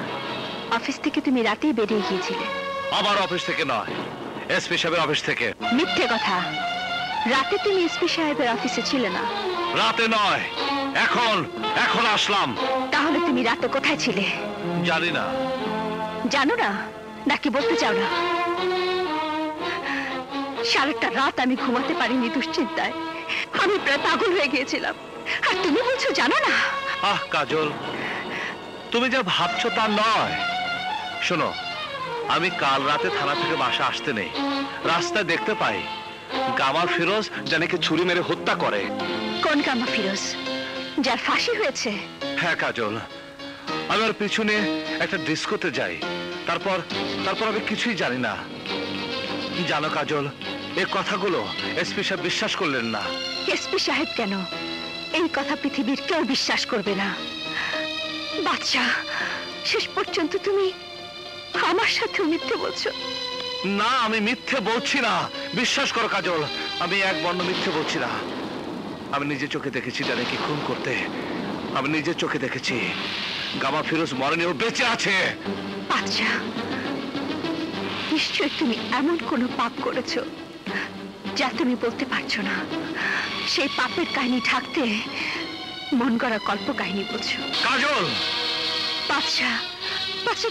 অফিস থেকে তুমি রাতেই বেরিয়ে গিয়েছিলে। আমার অফিস থেকে নয়, এসপি সাহেবের অফিস থেকে। মিথ্যে কথা, রাতে তুমি এসপি সাহেবের অফিসে ছিলে না। রাতে নয়, এখন আসলাম। তাহলে তুমি রাতে কোথায় ছিলে? জানি না। জানো না নাকি বলতে চাও না? সারাটা রাত আমি ঘুমাতে পারিনি দুশ্চিন্তায়, আমি প্রায় পাগল হয়ে গিয়েছিলাম। আর তুমি বলছো জানো না? আহ কাজল, তুমি যা ভাবছো তা নয়। শোনো, আমি কাল রাতে থানা থেকে বাসা আসতে নেই, রাস্তায় দেখতে পাই গামা ফিরোজ জানিকে ছুরি মেরে হত্যা করে। কোন গামা ফিরোজ, যার ফাঁসি হয়েছে? হ্যাঁ কাজল, আমি ওর পিছনে একটা ডিস্কোতে যাই, তারপর আমি কিছুই জানি না। জানো কাজল, এই কথাগুলো এসপি সাহেব বিশ্বাস করলেন না। এসপি সাহেব কেন? এই কথা পৃথিবীর কেউ বিশ্বাস করবে না। বাচ্চা, শেষ পর্যন্ত তুমি আমার সাথে মিথ্যে বলছো। না, আমি মিথ্যে বলছি না, বিশ্বাস করো কাজল, আমি এক বর্ণ মিথ্যে বলছি না। আমি নিজের চোখে দেখেছি জানিকে খুন করতে, আমি নিজের চোখে দেখেছি। গামা ফিরোজ মরেনি, ও বেঁচে আছে। আচ্ছা, নিশ্চয় তুমি এমন কোনো পাপ করেছো যা তুমি বলতে পারছো না। সেই পাপের কাহিনী ঢাকতে মন গড়া কল্প কাহিনী বলছো। কাজল! বাচ্চা,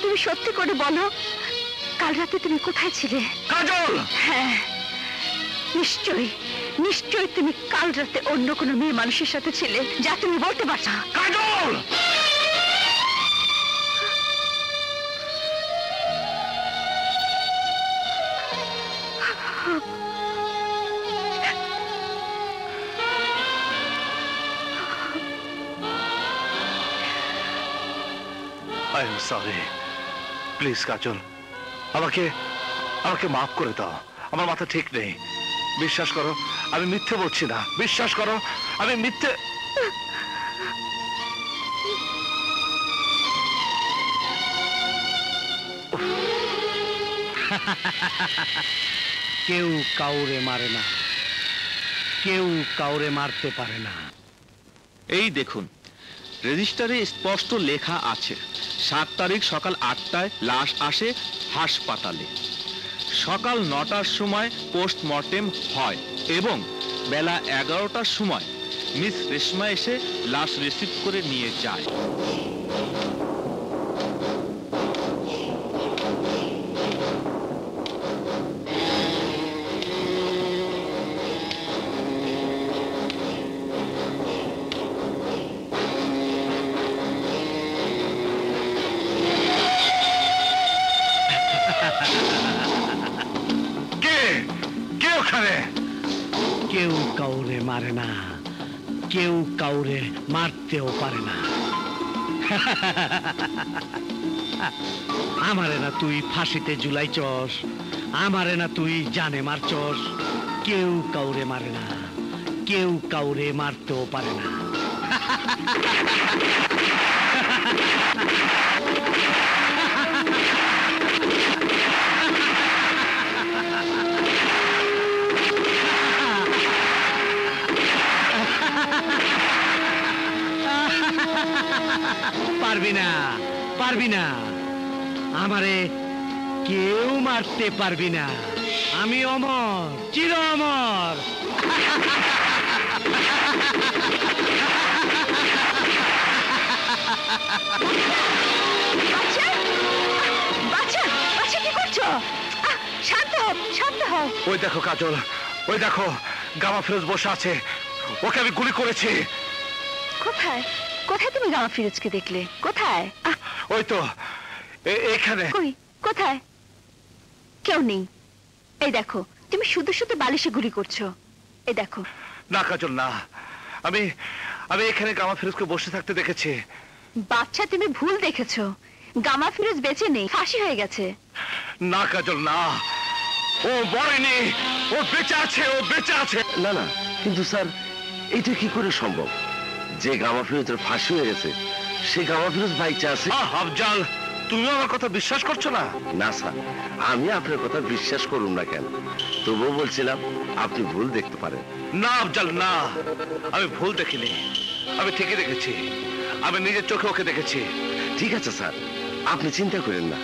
তুমি সত্যি করে বলো, কাল রাতে তুমি কোথায় ছিলে? কাজল! হ্যাঁ, নিশ্চয়ই তুমি কাল রাতে অন্য কোনো মেয়ে মানুষের সাথে ছিলে যা তুমি বলতে পারছো। কাজল! I am sorry. প্লিজ কাজল, আমাকে মাফ করে দাও। আমার মাথা ঠিক নেই, বিশ্বাস করো আমি মিথ্যে বলছি না। বিশ্বাস করো আমি মিথ্যে। কেউ কাউরে মারে না, কেউ কাউরে মারতে পারে না। এই দেখুন, রেজিস্টারে স্পষ্ট লেখা আছে 7 তারিখ সকাল 8টায় লাশ আসে হাসপাতালে। সকাল 9টার সময় পোস্টমর্টেম হয় এবং বেলা 11টার সময় মিস রেশমা এসে লাশ রিসিভ করে নিয়ে যায়। কেউ কাউরে মারে না, কেউ কাউরে মারতেও পারে না। আমারে না তুই ফাঁসিতে ঝুলাইছস, আমারে না তুই জানে মারছস। কেউ কাউরে মারে না, কেউ কাউরে মারতেও পারে না। পারবি না, আমারে কেউ মারতে পারবি না। আমি অমর, চির অমর। বাচ্চা কি করছো? শান্ত হও। ওই দেখো কাজল, ওই দেখো গামা ফিরোজ বসে আছে, ওকে আমি গুলি করেছি। কোথায় তুমি গামা ফিরোজকে দেখলে? কোথায়? ওই তো এখানে। কোথায়? কেউ নেই। এই দেখো, তুমি শুধু বালিশে গুলি করছো। এই দেখো। না কাজল না, আমি এখানে গামা ফিরোজকে বসে থাকতে দেখেছি। বাচ্চা, তুমি ভুল দেখেছো। গামা ফিরোজ বেঁচে নেই, ফাঁসি হয়ে গেছে। না কাজল না, ও মরেনি, ও বেঁচে আছে, ও বেঁচে আছে। না, কিন্তু স্যার এটা কি করে সম্ভব? যে গামা ফিরোজের ফাঁসি হয়ে গেছে, সে গামা ফিরোজ বাইচে আছে। আফজাল, তুমি আমার কথা বিশ্বাস করছো না? না স্যার, আমি আপনার কথা বিশ্বাস করুন না কেন, তবুও বলছিলাম আপনি ভুল দেখতে পারেন। না আফজাল না, আমি ভুল দেখিনি, আমি ঠিকই দেখেছি। আমি নিজের চোখে ওকে দেখেছি। ঠিক আছে স্যার, আপনি চিন্তা করেন না,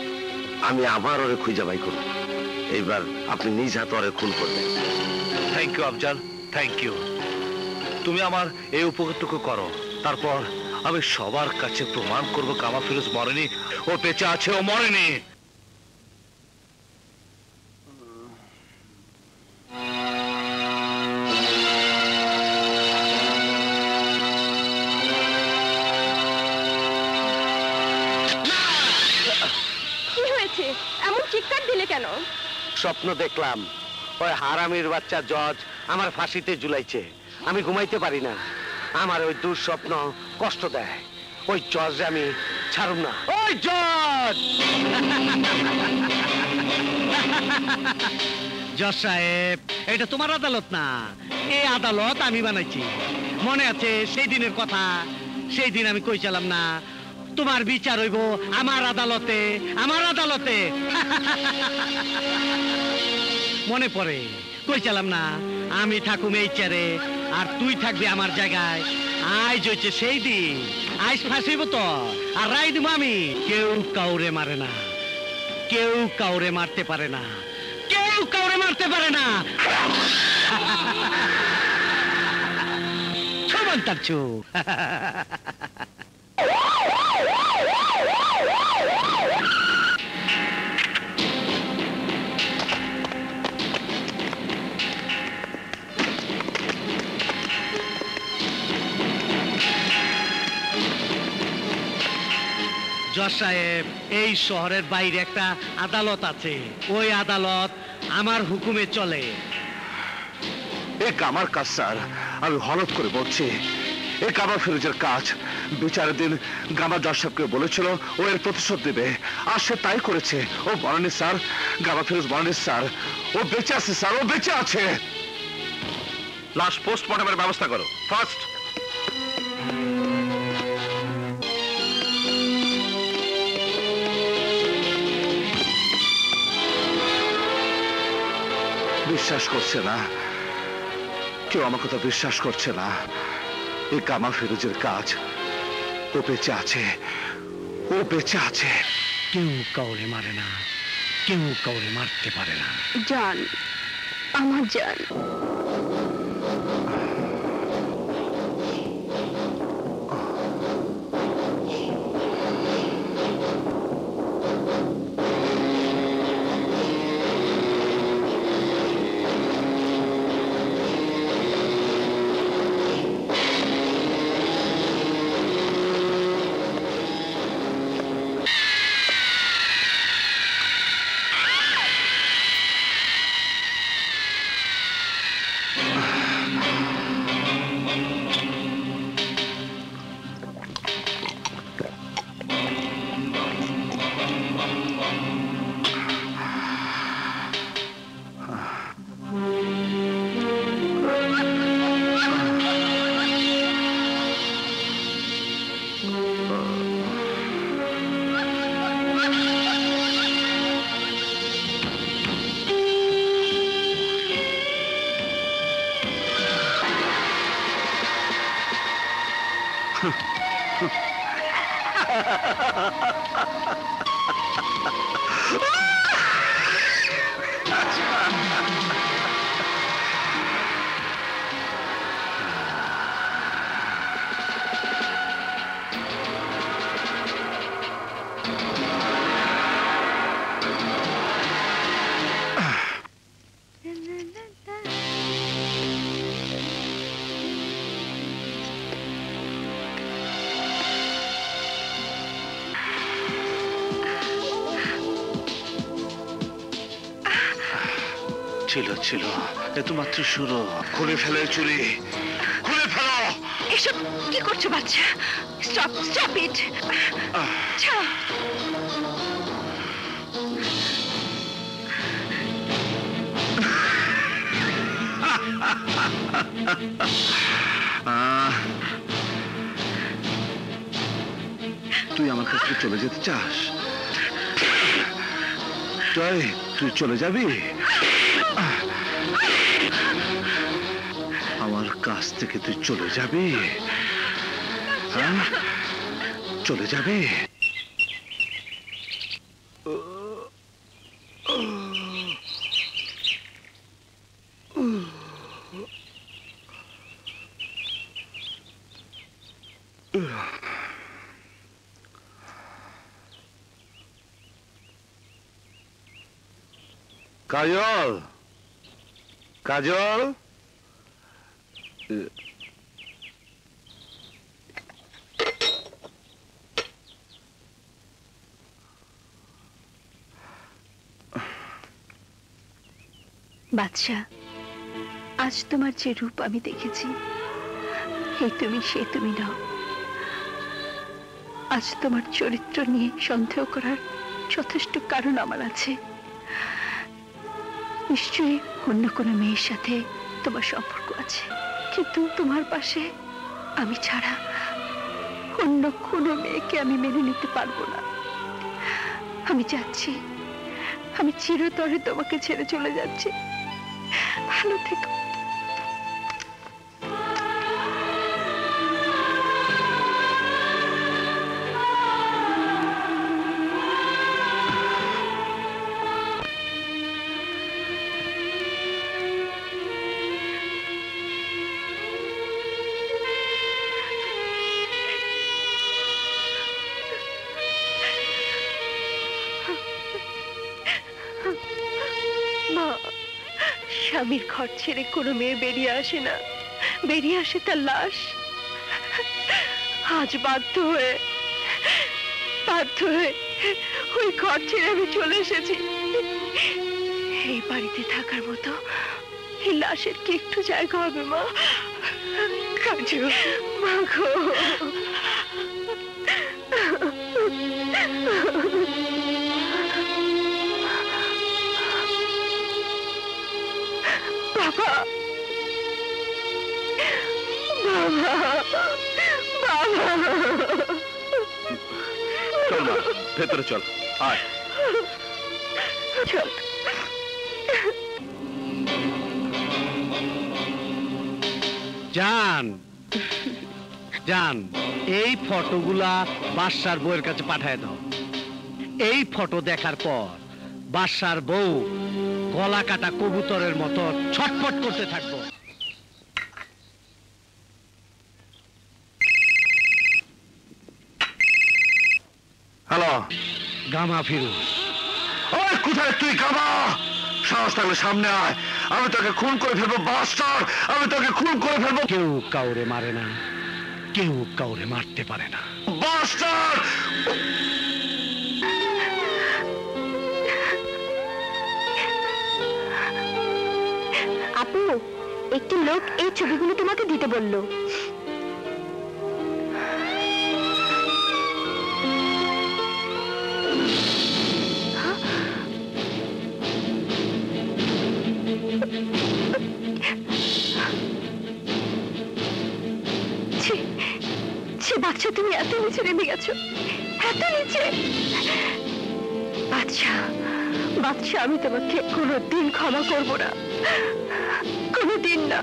আমি আবার ওরে খুঁজে বাই করব। এইবার আপনি নিজ হাতে ওরে খুন করবেন। Thank you Afzal, thank you. তুমি আমার এই উপকারটুকু করো, তারপর আমি সবার কাছে প্রমাণ করব কামা ফিরোজ মরেনি, ও বেঁচে আছে, ও মরেনি। কি হয়েছে, এমন চিৎকার দিলে কেন? স্বপ্ন দেখলাম ওই হারামির বাচ্চা জজ আমার ফাঁসিতে ঝুলাইছে। আমি ঘুমাইতে পারি না, আমার ওই দুঃস্বপ্ন কষ্ট দেয়। ওই জজ আমি ছাড়ুম না। ওই জজ! জজ সাহেব, এটা তোমার আদালত না, এই আদালত আমি বানাইছি। মনে আছে সেই দিনের কথা? সেই দিন আমি কইছিলাম না তোমার বিচার হইব আমার আদালতে, আমার আদালতে। মনে পড়ে কইছিলাম না আমি থাকুম এই চেয়ারে আর তুই থাকবি আমার জায়গায়। আজ হচ্ছে সেই দিন, আজ ফাঁসিব তো আর রাই দিব আমি। কেউ কাউরে মারে না, কেউ কাউরে মারতে পারে না, কেউ কাউরে মারতে পারে না। ছমান তার ছু। জজ সাহেব, এই শহরের বাইরে একটা আদালত আছে, ওই আদালত আমার হুকুমে চলে। এ কামার কাজ স্যার, আমি হলফ করে বলছি এ কামা ফিরোজের কাজ। বিচারের দিন গামা জজ সাহেবকে বলেছিল ও এর প্রতিশোধ দেবে, আর সে তাই করেছে। ও মরেনি স্যার, গামা ফিরোজ মরেনি স্যার, ও বেঁচে আছে স্যার, ও বেঁচে আছে। লাশ পোস্টমর্টমের ব্যবস্থা করো ফার্স্ট। বিশ্বাস করছে না কেউ, আমার কথা বিশ্বাস করছে না। এই কামা ফিরোজের কাজ, ও বেঁচে আছে, ও বেঁচে আছে। কেউ কাউরে মারে না, কেউ কাউরে মারতে পারে না। জান, আমার জান। ছিল এ তো মাত্র শুরু। খুলে ফেলে চুরি, খুলে ফেলো। এসব কি করছো বাচ্চা? Stop, stop it. ছাড়ো। তুই আমার কাছ থেকে চলে যেতে চাস? তুই চলে যাবি? আমার কাছ থেকে তুই চলে যাবি? হ্যাঁ, চলে যাবি? কাজল, কাজল, বাদশা, আজ তোমার যে রূপ আমি দেখেছি, এই তুমি সে তুমি নাও। আজ তোমার চরিত্র নিয়ে সন্দেহ করার যথেষ্ট কারণ আমার আছে। নিশ্চয়ই অন্য কোনো মেয়ের সাথে তোমার সম্পর্ক আছে, কিন্তু তোমার পাশে আমি ছাড়া অন্য কোনো মেয়েকে আমি মেনে নিতে পারবো না। আমি যাচ্ছি, আমি চিরতরে তোমাকে ছেড়ে চলে যাচ্ছি। ভালো থেকো। স্বামীর ঘর ছেড়ে কোনো মেয়ে বেরিয়ে আসে না, বেরিয়ে আসে তার লাশ। আজ বাধ্য হয়ে ওই ঘর ছেড়ে আমি চলে এসেছি। এই বাড়িতে থাকার মতো এই লাশের কি একটু জায়গা হবে মা? কাজু মা গো, বাবা, বাবা, বাবা। চল মা, ভেতরে চল, আয়। চল। জান, জান, এই ফটোগুলা বাদশার বউয়ের কাছে পাঠায় দাও। এই ফটো দেখার পর বাদশার বউ গলা কাটা কবুতরের মতো ছটফট করতে থাকবো। হ্যালো, গামা ফিরোজ। ওই কোথায় তুই গামা? সাহস থাকলে সামনে আয়, আমি তোকে খুন করে ফেলবো বাস্টার, আমি তোকে খুন করে ফেলবো। কেউ কাউরে মারে না, কেউ কাউরে মারতে পারে না বাস্টার। আপু, একটি লোক এই ছবিগুলো তোমাকে দিতে বলল। বাচ্চা, তুমি এত নিচে নেমে গেছো, এত নিচে। বাচ্চা, বাচ্চা, আমি তোমাকে কোনোদিন ক্ষমা করবো না, কোনোদিন না।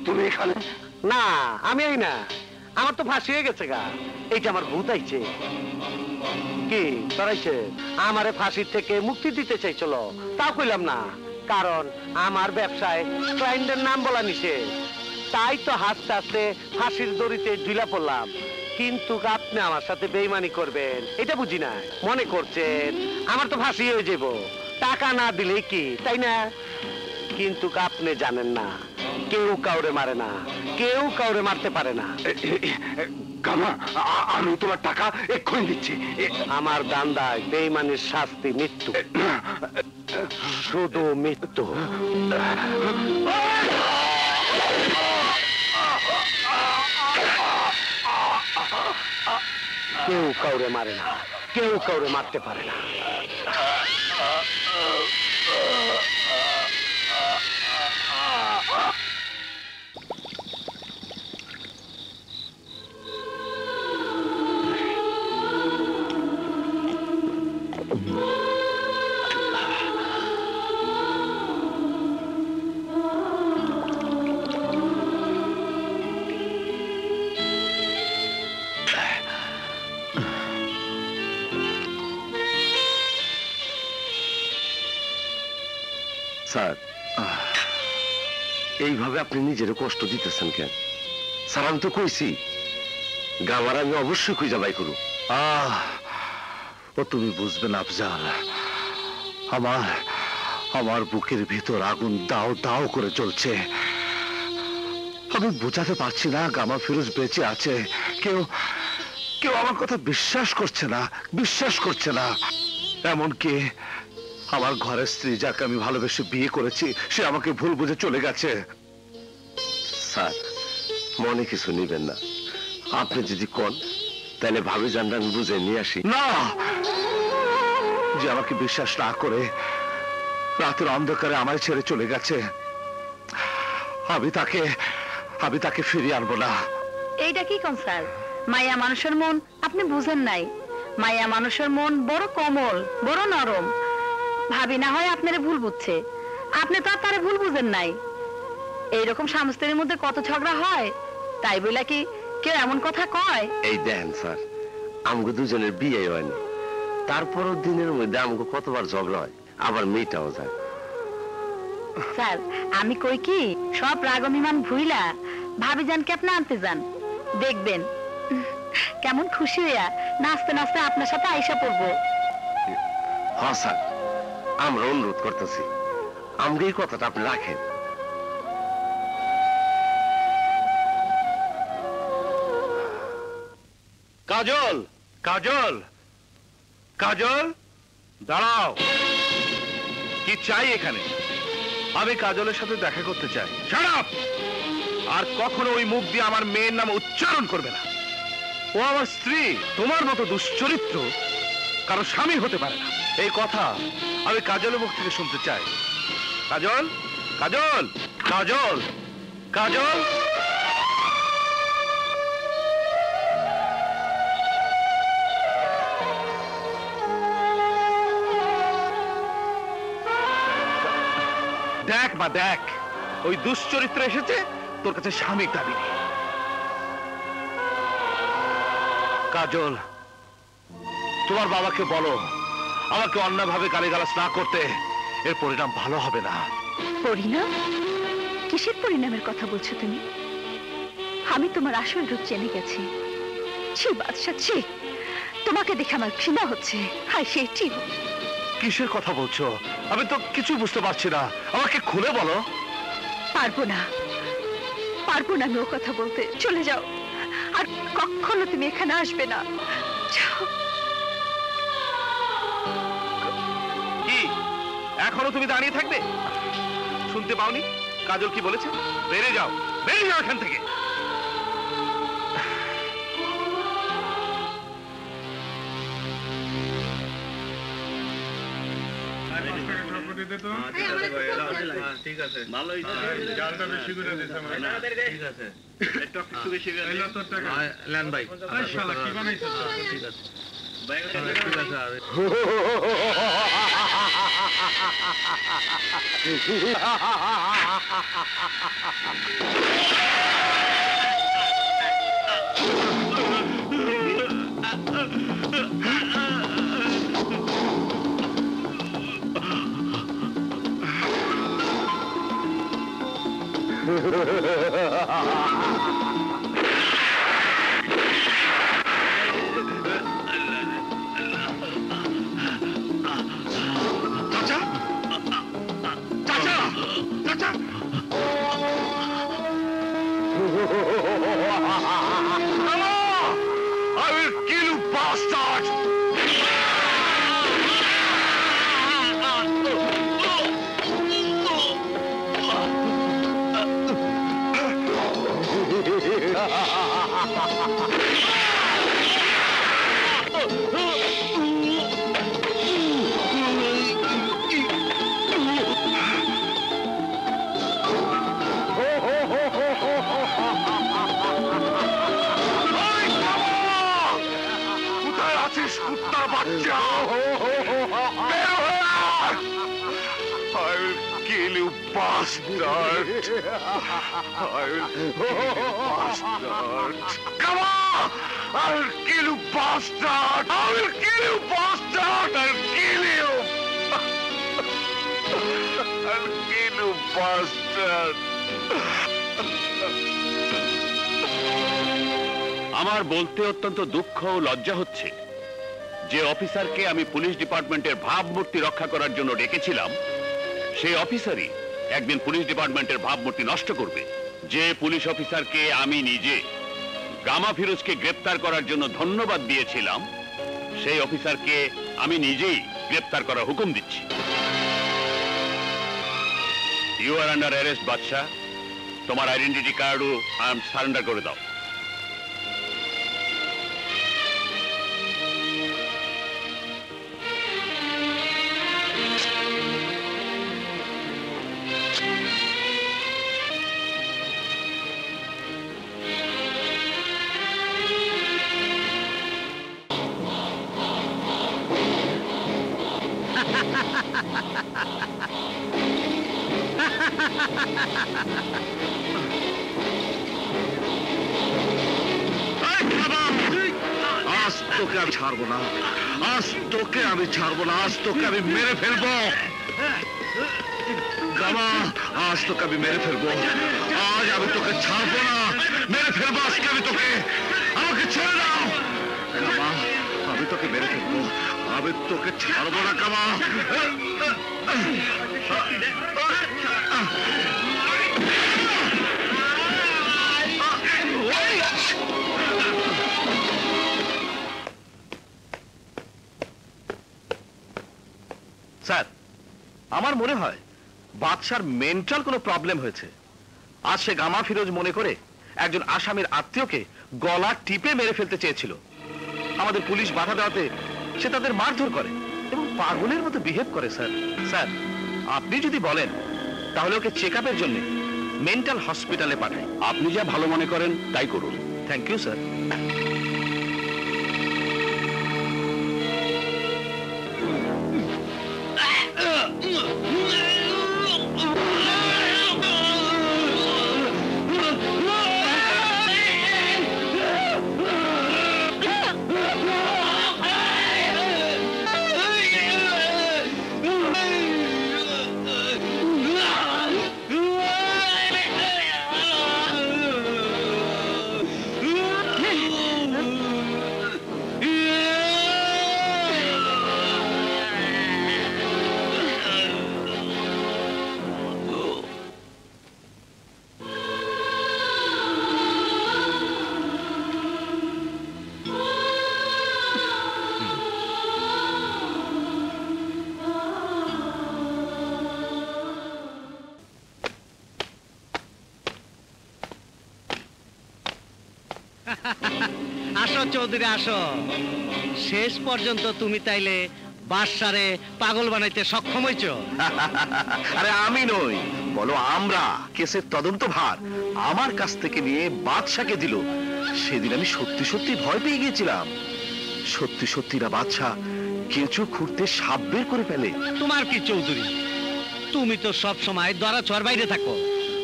তুমি এখানে? না, আমি এই না, আমার তো ফাঁসি হয়ে গেছে গা। এইটা আমার ভূত আইছে। কি তরাইছে? আমারে ফাঁসির থেকে মুক্তি দিতে চাইছিল, তাও কইলাম না, কারণ আমার ব্যবসায় ক্লায়েন্টের নাম বলা নিষেধ। তাই তো হাসতে হাসতে ফাঁসির দড়িতে ঝুলা পড়লাম। কিন্তু আপনি আমার সাথে বেইমানি করবেন এটা বুঝি না। মনে করছেন আমার তো ফাঁসি হয়ে যাব, টাকা না দিলে কি, তাই না? কিন্তু আপনি জানেন না, কেউ কাউরে মারে না, কেউ কাউরে মারতে পারে না। আমি তোমার টাকা এক্ষুনি দিচ্ছি। আমার দান্দায় বেইমানির শাস্তি মৃত্যু, শুধু মৃত্যু। কেউ কাউরে মারে না, কেউ কাউরে মারতে পারে না। স্যার, এইভাবে আপনি নিজের কষ্ট দিতেছেন কেন? স্যার আমি তো কইছি গামার আমি অবশ্যই খুঁজে বাই করু। ও তুমি বুঝবে না আফজাল, আমার আমার বুকের ভিতর আগুন দাও দাও করে জ্বলছে। আমি বোঝাতে পারছি না গামা ফিরোজ বেঁচে আছে। কেউ কেউ আমার কথা বিশ্বাস করছে না, বিশ্বাস করছে না। এমনকি আমার ঘরের স্ত্রী যাকে আমি ভালোবেসে বিয়ে করেছি সে আমাকে ভুল বুঝে চলে গেছে। স্যার মনে কিছু নিবেন না, আপনি যদি কোন তাহলে ভাবি জানটা আমি বুঝে নিয়ে আসি। না, যে আমাকে বিশ্বাস না করে রাতের অন্ধকারে আমায় ছেড়ে চলে গেছে, আমি তাকে ফিরিয়ে আনবো না। এইটা কি কোন স্যার? মায়া মানুষের মন আপনি বুঝেন নাই। মায়া মানুষের মন বড় কোমল, বড় নরম। ভাবি না হয় আপনারে ভুল বুঝছে, আপনি তো আর তারে ভুল বুঝেন নাই। এইরকম স্বামী স্ত্রীর মধ্যে কত ঝগড়া হয়, তাই বলে কি কেউ এমন কথা কয়? এই দেখেন স্যার, আমাকে দুজনের বিয়ে হয়নি, তারপরও দিনের মধ্যে আমাকে কতবার ঝগড়া হয়, আবার মেয়েটাও যায়। স্যার আমি কই কি সব রাগ অভিমান ভুইলা ভাবি জানকে আপনি আনতে যান, দেখবেন কেমন খুশি হইয়া নাচতে নাচতে আপনার সাথে আইসা পড়বো। হ্যাঁ স্যার, আমরা অনুরোধ করতেছি আমাকে এই কথাটা আপনি রাখেন। কাজল, কাজল, কাজল, দাঁড়াও। কি চাই এখানে? আমি কাজলের সাথে দেখা করতে চাই। Shut up! আর কখনো ওই মুখ দিয়ে আমার মেয়ের নাম উচ্চারণ করবে না। ও আমার স্ত্রী, তোমার মতো দুশ্চরিত্র কারো স্বামী হতে পারে না। এই কথা আমি কাজলের মুখ থেকে শুনতে চাই। কাজল, কাজল, কাজল, কাজল। দেখ মা দেখ, ওই দুশ্চরিত্র এসেছে তোর কাছে স্বামীর দাবি নিয়ে। কাজল, তোমার বাবাকে বলো আমাকে অন্যভাবে গালিগালাজ না করতে, এর পরিণাম ভালো হবে না। পরিণাম? কিসের পরিণামের কথা বলছো তুমি? আমি তোমার আসল রূপ জেনে গেছি। ছি বাদশা, ছি, তোমাকে দেখে আমার ঘৃণা হচ্ছে। হায় সে ছি। কিসের কথা বলছো? আমি তো কিছু বুঝতে পারছি না, আমাকে খুলে বলো। পারবো না, পারবো না আমি ও কথা বলতে। চলে যাও, আর কখনো তুমি এখানে আসবে না। যাও। কি এখনো তুমি দাঁড়িয়ে থাকবে? শুনতে পাওনি কাজল কি বলেছে? বেরে যাও, বেরে যাও এখান থেকে। ঠিক আছে, ভালো জালটা বেশি করে দিতে হবে। ঠিক আছে, একটু বেশি করে লেন ভাই। শালা কি বানাইছো? ঠিক আছে ঠিক আছে। চাচা চাচা চাচা I will kill you, bastard! কোথায় আছিস কুত্তার বাচ্চা? বের হয়ে আয়! I will kill you, bastard! I will kill you, bastard! Come on! I will kill you, bastard! I will kill you, bastard! I'll kill you! I'll kill you, bastard! আমার বলতে অত্যন্ত দুঃখ ও লজ্জা হচ্ছে যে অফিসারকে আমি পুলিশ ডিপার্টমেন্টের ভাবমূর্তি রক্ষা করার জন্য ডেকেছিলাম, সেই অফিসারই একদিন পুলিশ ডিপার্টমেন্টের ভাবমূর্তি নষ্ট করবে। যে পুলিশ অফিসারকে আমি নিজে গামা ফিরোজকে গ্রেপ্তার করার জন্য ধন্যবাদ দিয়েছিলাম, সেই অফিসারকে আমি নিজেই গ্রেপ্তার করার হুকুম দিচ্ছি। ইউ আর আন্ডার অ্যারেস্ট বাদশা। তোমার আইডেন্টিটি কার্ডও সারেন্ডার করে দাও। আজ তোকে আমি ছাড়বো না, আজ তোকে আমি ছাড়বো না, আজ তোকে আমি মেরে ফেলবো। গামা, আজ তোকে আমি মেরে ফেলবো, আজ আমি তোকে ছাড়বো না, মেরে ফেলবো আজকে আমি তোকে। আমাকে ছেড়ে দাও গামা, আমি তোকে মেরে ফেলবো, আমি তোকে ছাড়বো না গামা। স্যার, আমার মনে হয় বাদশার মেন্টাল কোনো প্রবলেম হয়েছে। আজ সে গামা ফিরোজ মনে করে একজন আসামির আত্মীয়কে গলা টিপে মেরে ফেলতে চেয়েছিল। আমাদের পুলিশ বাধা দেওয়াতে সে তাদের মারধর করে এবং পাগলের মতো বিহেভ করে। স্যার, স্যার আপনি যদি বলেন তাহলে ওকে চেক আপের জন্য মেন্টাল হসপিটালে পাঠাই। আপনি যা ভালো মনে করেন তাই করুন। Thank you sir. আসো চৌধুরী আসো, শেষ পর্যন্ত তুমি তাইলে বাদশারে পাগল বানাইতে সক্ষম হইছ। আরে আমি নই, বলো আমরা। কেসের তদন্ত ভার আমার কাছ থেকে নিয়ে বাদশাকে দিল। সেদিন আমি সত্যি সত্যি ভয় পেয়ে গিয়েছিলাম। সত্যি সত্যি না বাদশা কেঁচো খুঁড়তে সাপ বের করে ফেলে। তোমার কি চৌধুরী, তুমি তো সব সময় ধরা ছোঁয়ার বাইরে থাকো।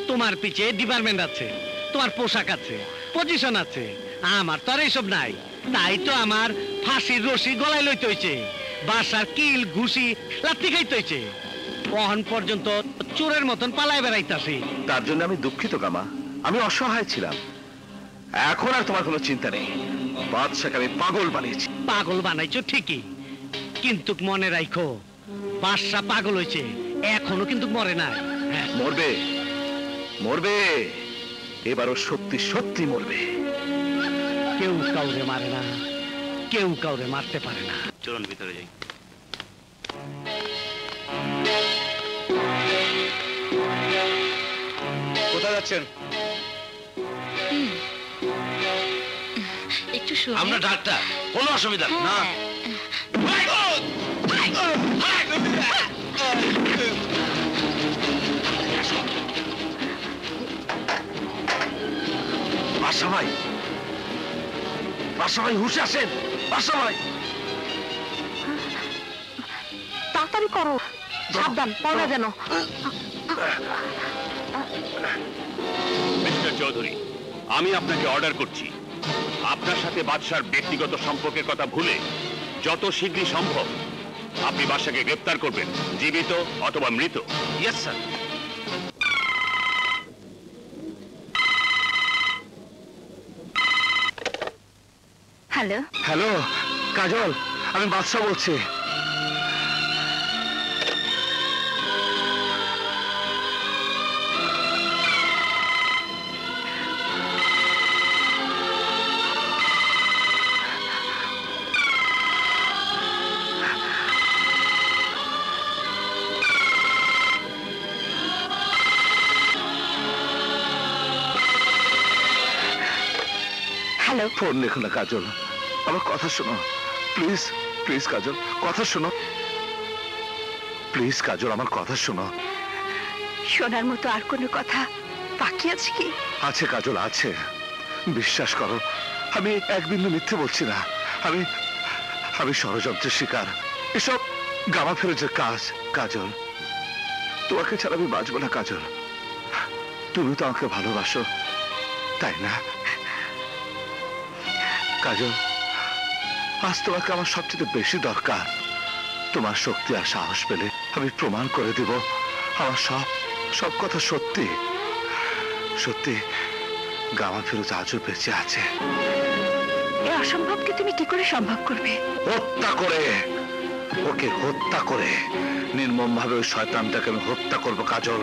তোমার পিছে ডিপার্টমেন্ট আছে, তোমার পোশাক আছে, পজিশন আছে। আমার তো আর এইসব নাই। তাই তো আমার ফাঁসির রশি গলায় লইতে হইছে, বাসার কিল ঘুষি লাত্তি খাইতে হইছে। কখন পর্যন্ত চোরের মতন পালায় বেড়াইতাছি। তার জন্য আমি দুঃখিত গামা, আমি অসহায় ছিলাম। এখন আর তোমার কোনো চিন্তা নেই, বাদশাকে আমি পাগল বানিয়েছি। পাগল বানাইছো ঠিকই, কিন্তু মনে রাখো বাদশা পাগল হয়েছে, এখনো কিন্তু মরে নাই। মরবে, মরবে, এবারও সত্যি সত্যি মরবে। কেউ কাউরে মারে না, কেউ কাউরে মারতে পারে না। চলুন ভিতরে যাই। কোথায় যাচ্ছেন? একটু শুনে। আমরা ডাক্তার, কোনো অসুবিধা না। বাদশা ভাই, বাদশা ভাই হুঁশে আসেন। বাদশা ভাই তাড়াতাড়ি করো, সাবধান পড়বে যেন। মিস্টার চৌধুরী, আমি আপনাকে অর্ডার করছি, আপনার সাথে বাদশার ব্যক্তিগত সম্পর্কের কথা ভুলে যত শীঘ্রই সম্ভব আপনি বাদশাকে গ্রেফতার করবেন, জীবিত অথবা মৃত। Yes sir. হ্যালো হ্যালো কাজল, আমি বাদশা বলছি। হ্যালো, ফোন রেখো না কাজল, আমার কথা শোনো প্লিজ। প্লিজ কাজল, কথা শোনো প্লিজ। কাজল আমার কথা শোনো। শোনার মতো আর কোনো কথা বাকি আছে কি? আছে কাজল, আছে, বিশ্বাস করো, আমি এক বিন্দু মিথ্যে বলছি না। আমি ষড়যন্ত্রের শিকার, এসব গামা ফেরজের কাজ। কাজল, তোমাকে ছাড়া আমি বাঁচবো না কাজল। তুমি তো আমাকে ভালোবাসো, তাই না কাজল? আজ তোমাকে আমার সবচেয়ে বেশি দরকার। তোমার শক্তি আর সাহস পেলে আমি প্রমাণ করে দেব আমার সব কথা সত্যি। সত্যি গামা ফিরোজ আজও বেঁচে আছে। এই অসম্ভবকে তুমি কি করে সম্ভব করবে? হত্যা করে, ওকে হত্যা করে নির্মম ভাবে ওই শয়তানটাকে আমি হত্যা করব কাজল।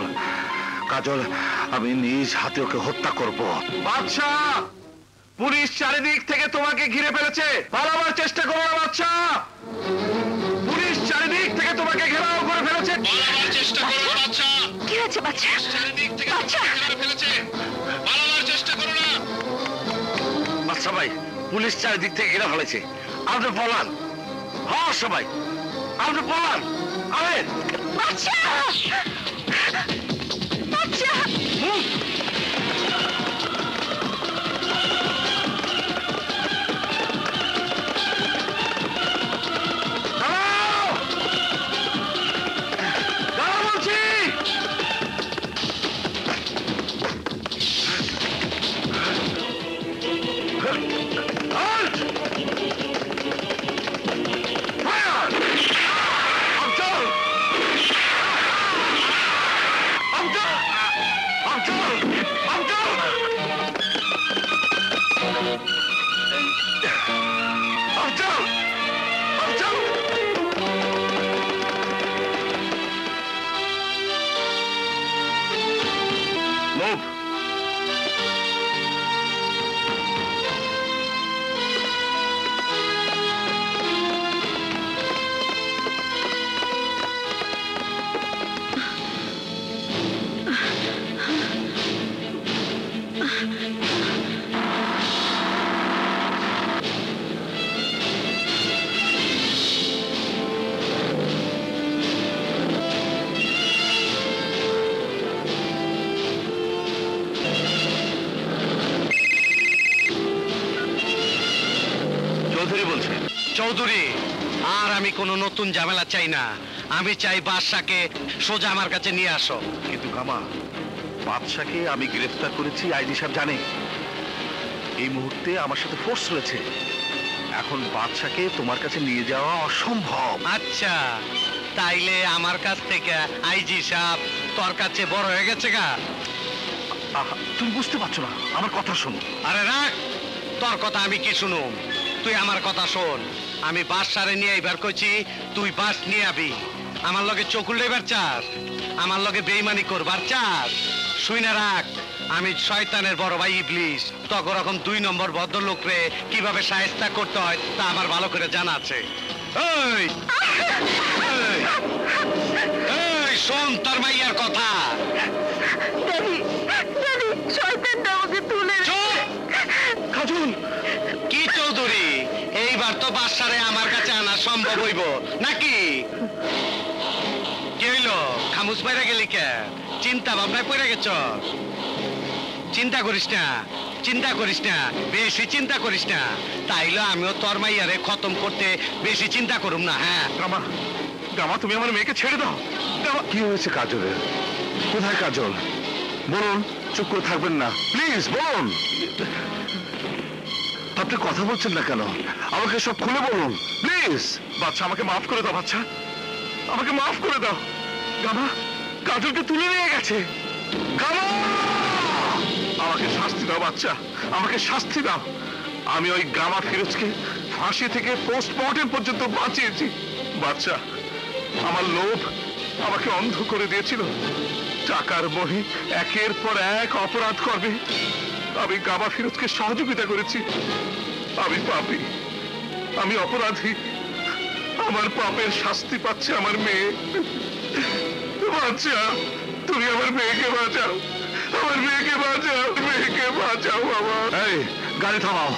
কাজল, আমি নিজ হাতে ওকে হত্যা করব। বাদশা, পুলিশ চারিদিক থেকে তোমাকে ঘিরে ফেলেছে, পালাবার চেষ্টা করো না বাদশা। পুলিশ চারিদিক থেকে তোমাকে ঘেরাও করে ফেলেছে, পালাবার চেষ্টা করো না বাদশা। কি হয়েছে বাচ্চা? চারিদিক থেকে ঘিরে ফেলেছে, পালাবার চেষ্টা করো না। বাদশা ভাই, পুলিশ চারিদিক থেকে ঘিরে ফেলেছে, আপনি পলান। হ্যাঁ সবাই, আপনি পলান। আমেন। বাচ্চা, বাচ্চা, চৌধুরী, আর আমি কোনো নতুন ঝামেলা চাই না। আমি চাই বাদশাকে সোজা আমার কাছে নিয়ে আসো। কিন্তু গামা, বাদশাকে আমি গ্রেফতার করেছি, আইজি সাহেব জানে। এই মুহূর্তে আমার সাথে ফোর্স রয়েছে, এখন বাদশাকে তোমার কাছে নিয়ে যাওয়া অসম্ভব। আচ্ছা, তাইলে আমার কাছ থেকে আইজি সাহেব তোর কাছে বড় হয়ে গেছে গা। তুমি বুঝতে পারছো না, আমার কথা শোনো। আরে রাখ, তোর কথা আমি কি শুনুম? তুই আমার কথা শোন। আমি বাস সারে নিয়ে এবার কইছি, তুই বাস নিয়ে আবি। আমার লগে চকুল লেবার চাস, আমার লগে বেইমানি করবার চাস? শুই না রাখ, আমি শয়তানের বড় ভাই ইবলিস। তখন রকম 2 নম্বর ভদ্রলোক রে কিভাবে শায়েস্তা করতে হয় তা আমার ভালো করে জানা আছে। এই এই শোন তোর মাইয়ার কথা। শয়তানটা আমাকে তুলে কাজল কি চৌধুরী, এইবার তো বাসারে আমার কাছে আনা সম্ভব হইব নাকি? কি হইল, খামুস পাইরা গেলি কে? চিন্তা ভাবনায় পড়ে গেছ? চিন্তা করিস না, চিন্তা করিস না, বেশি চিন্তা করিস না। তাইলে আমিও তোর মাইয়ারে খতম করতে বেশি চিন্তা করুম না। হ্যাঁ গামা, গামা তুমি আমার মেয়েকে ছেড়ে দাও। কি হয়েছে কাজলের? কোথায় কাজল? বলুন, চুপ করে থাকবেন না প্লিজ, বলুন। আপনি কথা বলছেন না কেন? আমাকে সব খুলে বলুন প্লিজ। বাচ্চা আমাকে মাফ করে দাও, বাচ্চা আমাকে মাফ করে দাও। গামা কাজলকে তুলে নিয়ে গেছে। গামা, আমাকে শাস্তি দাও বাচ্চা, আমাকে শাস্তি দাও। আমি ওই গামা ফিরোজকে ফাঁসি থেকে পোস্টমর্টেম পর্যন্ত বাঁচিয়েছি। বাচ্চা, আমার লোভ আমাকে অন্ধ করে দিয়েছিল। টাকার মোহে একের পর এক অপরাধ করবে। আমি গামা ফিরোজকে সহযোগিতা করেছি। আমি পাপী, আমি অপরাধী। আমার পাপের শাস্তি পাচ্ছে আমার মেয়ে। বাচ্চা, তুমি আমার মেয়েকে বাঁচাও, আমার মেয়েকে বাঁচাও, মেয়েকে বাঁচাও বাবা। এই গাড়ি থামাও।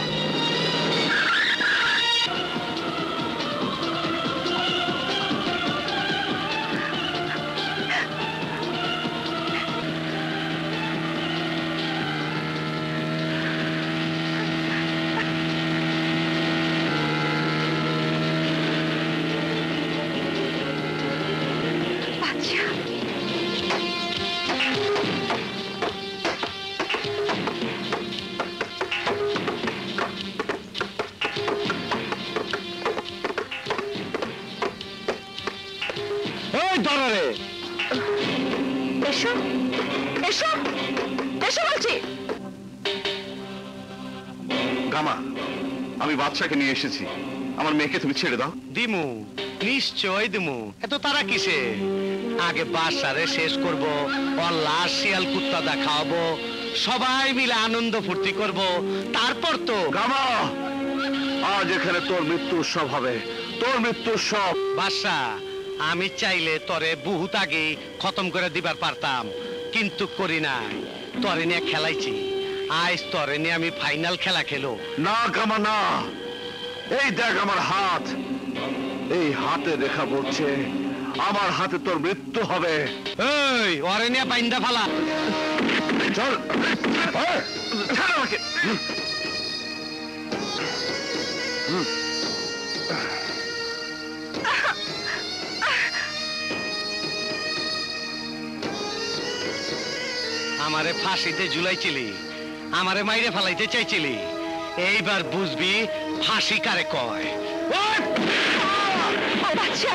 এসো এসো এসো বলছি। গামা, আমি বাচ্চাকে নিয়ে এসেছি, আমার মেয়েকে তুমি ছেড়ে দাও। দিমু, নিশ্চয় দিমু। এত তারা কিসে? আগে বাসারে শেষ করব, ওর লাশ শিয়াল কুত্তা দেখাবো, সবাই মিলে আনন্দ ফুর্তি করব, তারপর তো। গামা, আজ এখানে তোর মৃত্যু উৎসব হবে, তোর মৃত্যু উৎসব। বাসা, আমি চাইলে তরে বহুত আগে খতম করে দিবার পারতাম, কিন্তু করি নাই। তরে নিয়ে খেলাইছি, আজ তরে নিয়ে আমি ফাইনাল খেলা খেলো। না গামা না, এই দেখ আমার হাত, এই হাতে দেখা পড়ছে আমার হাতে তোর মৃত্যু হবে। এই ওরে নিয়ে বাইন্দা ফালা। চল, ছাড় আমাকে। আমারে ফাঁসিতে ঝুলাইছিলি, আমারে মাইরে ফেলাইতে চাইছিলি, এইবার বুঝবি ফাঁসি কারে কয়। বাচ্চা,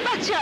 বাচ্চা,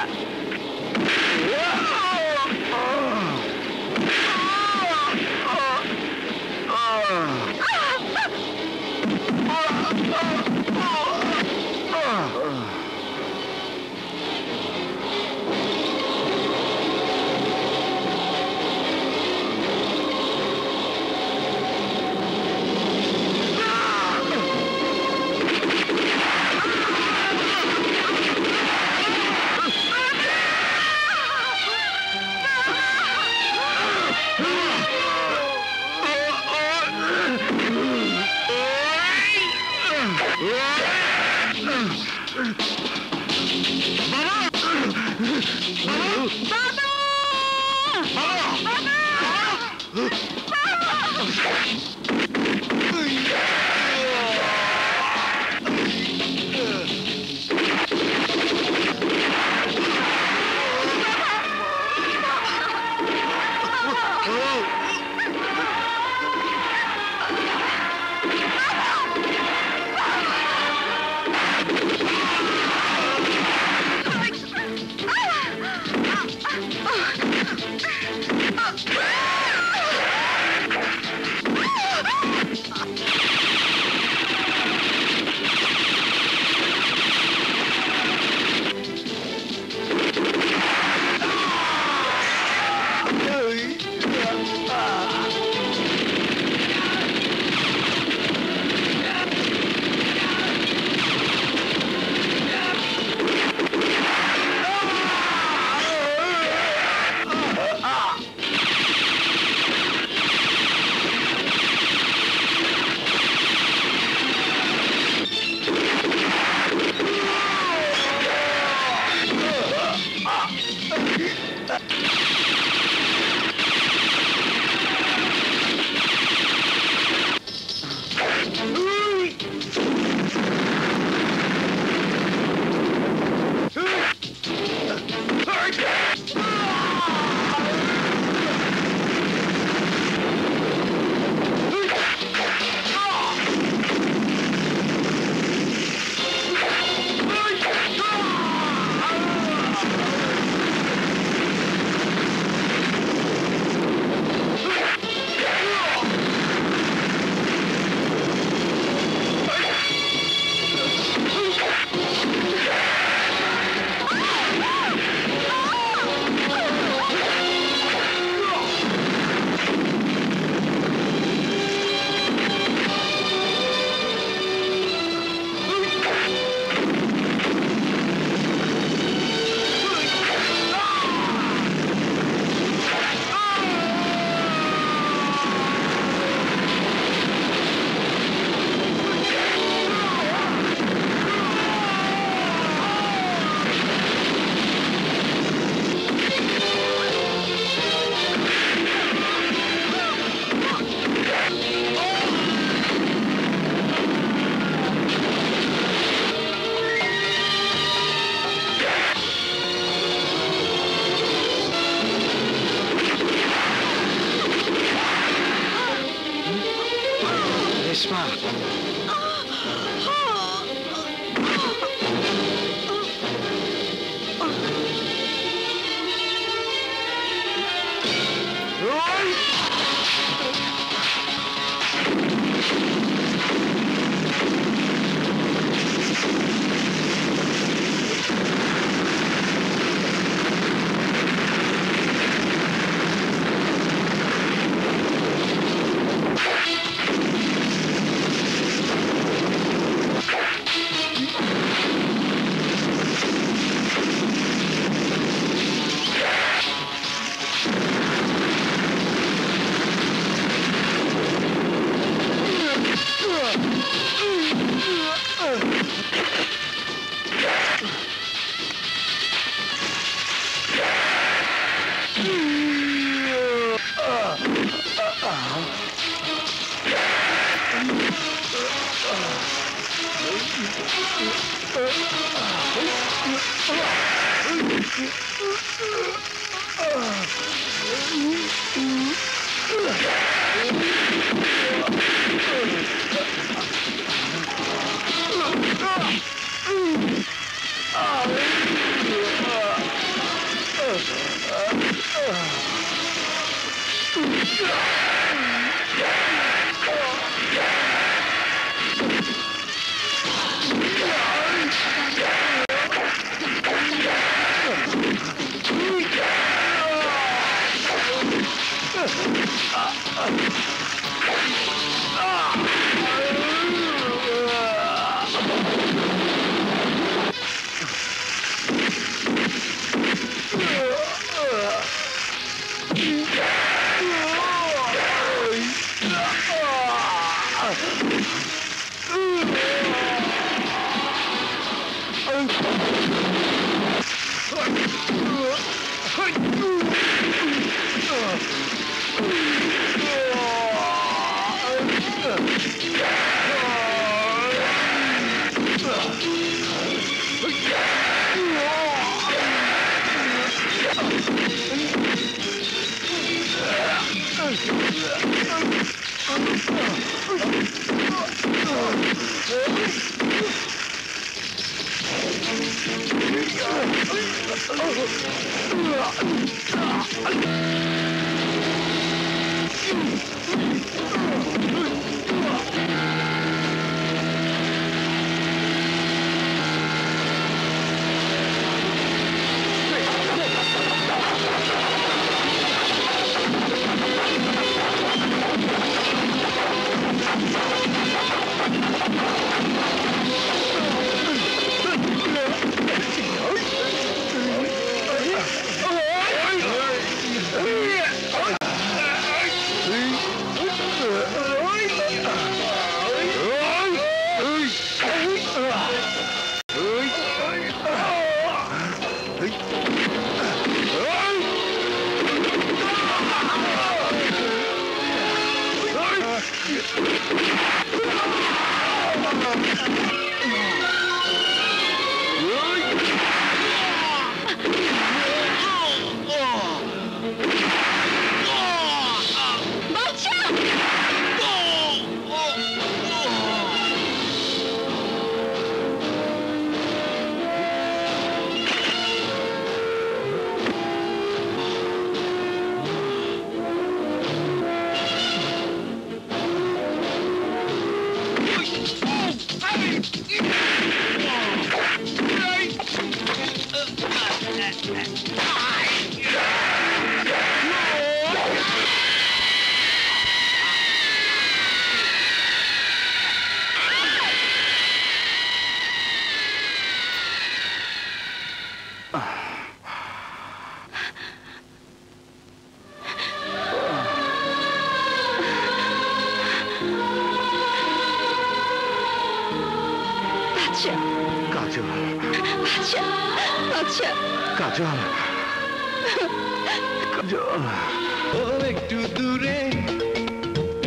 একটু দূরে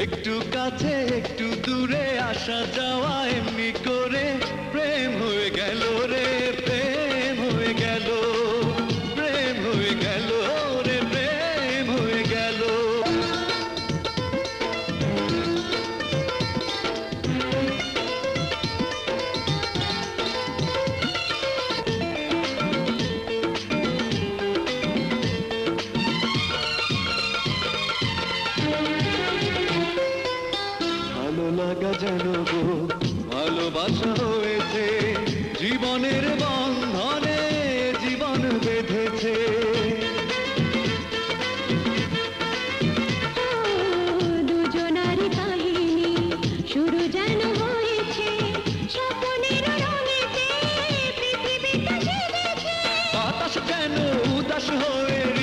একটু কাছে একটু দূরে আসা যাওয়া এমনি করে প্রেম হয়ে গেল রে প্রেম হয়ে গেল প্রেম হয়ে গেল রে প্রেম হয়ে গেল লাগা যেন গো ভালোবাসা হয়েছে জীবনের বন্ধনে জীবন বেঁধেছে দুজনারই কাহিনী শুরু যেন হয়েছে স্বপ্নের রঙেতে পৃথিবীটা সেজেছে বাতাস যেন উদাস হয়ে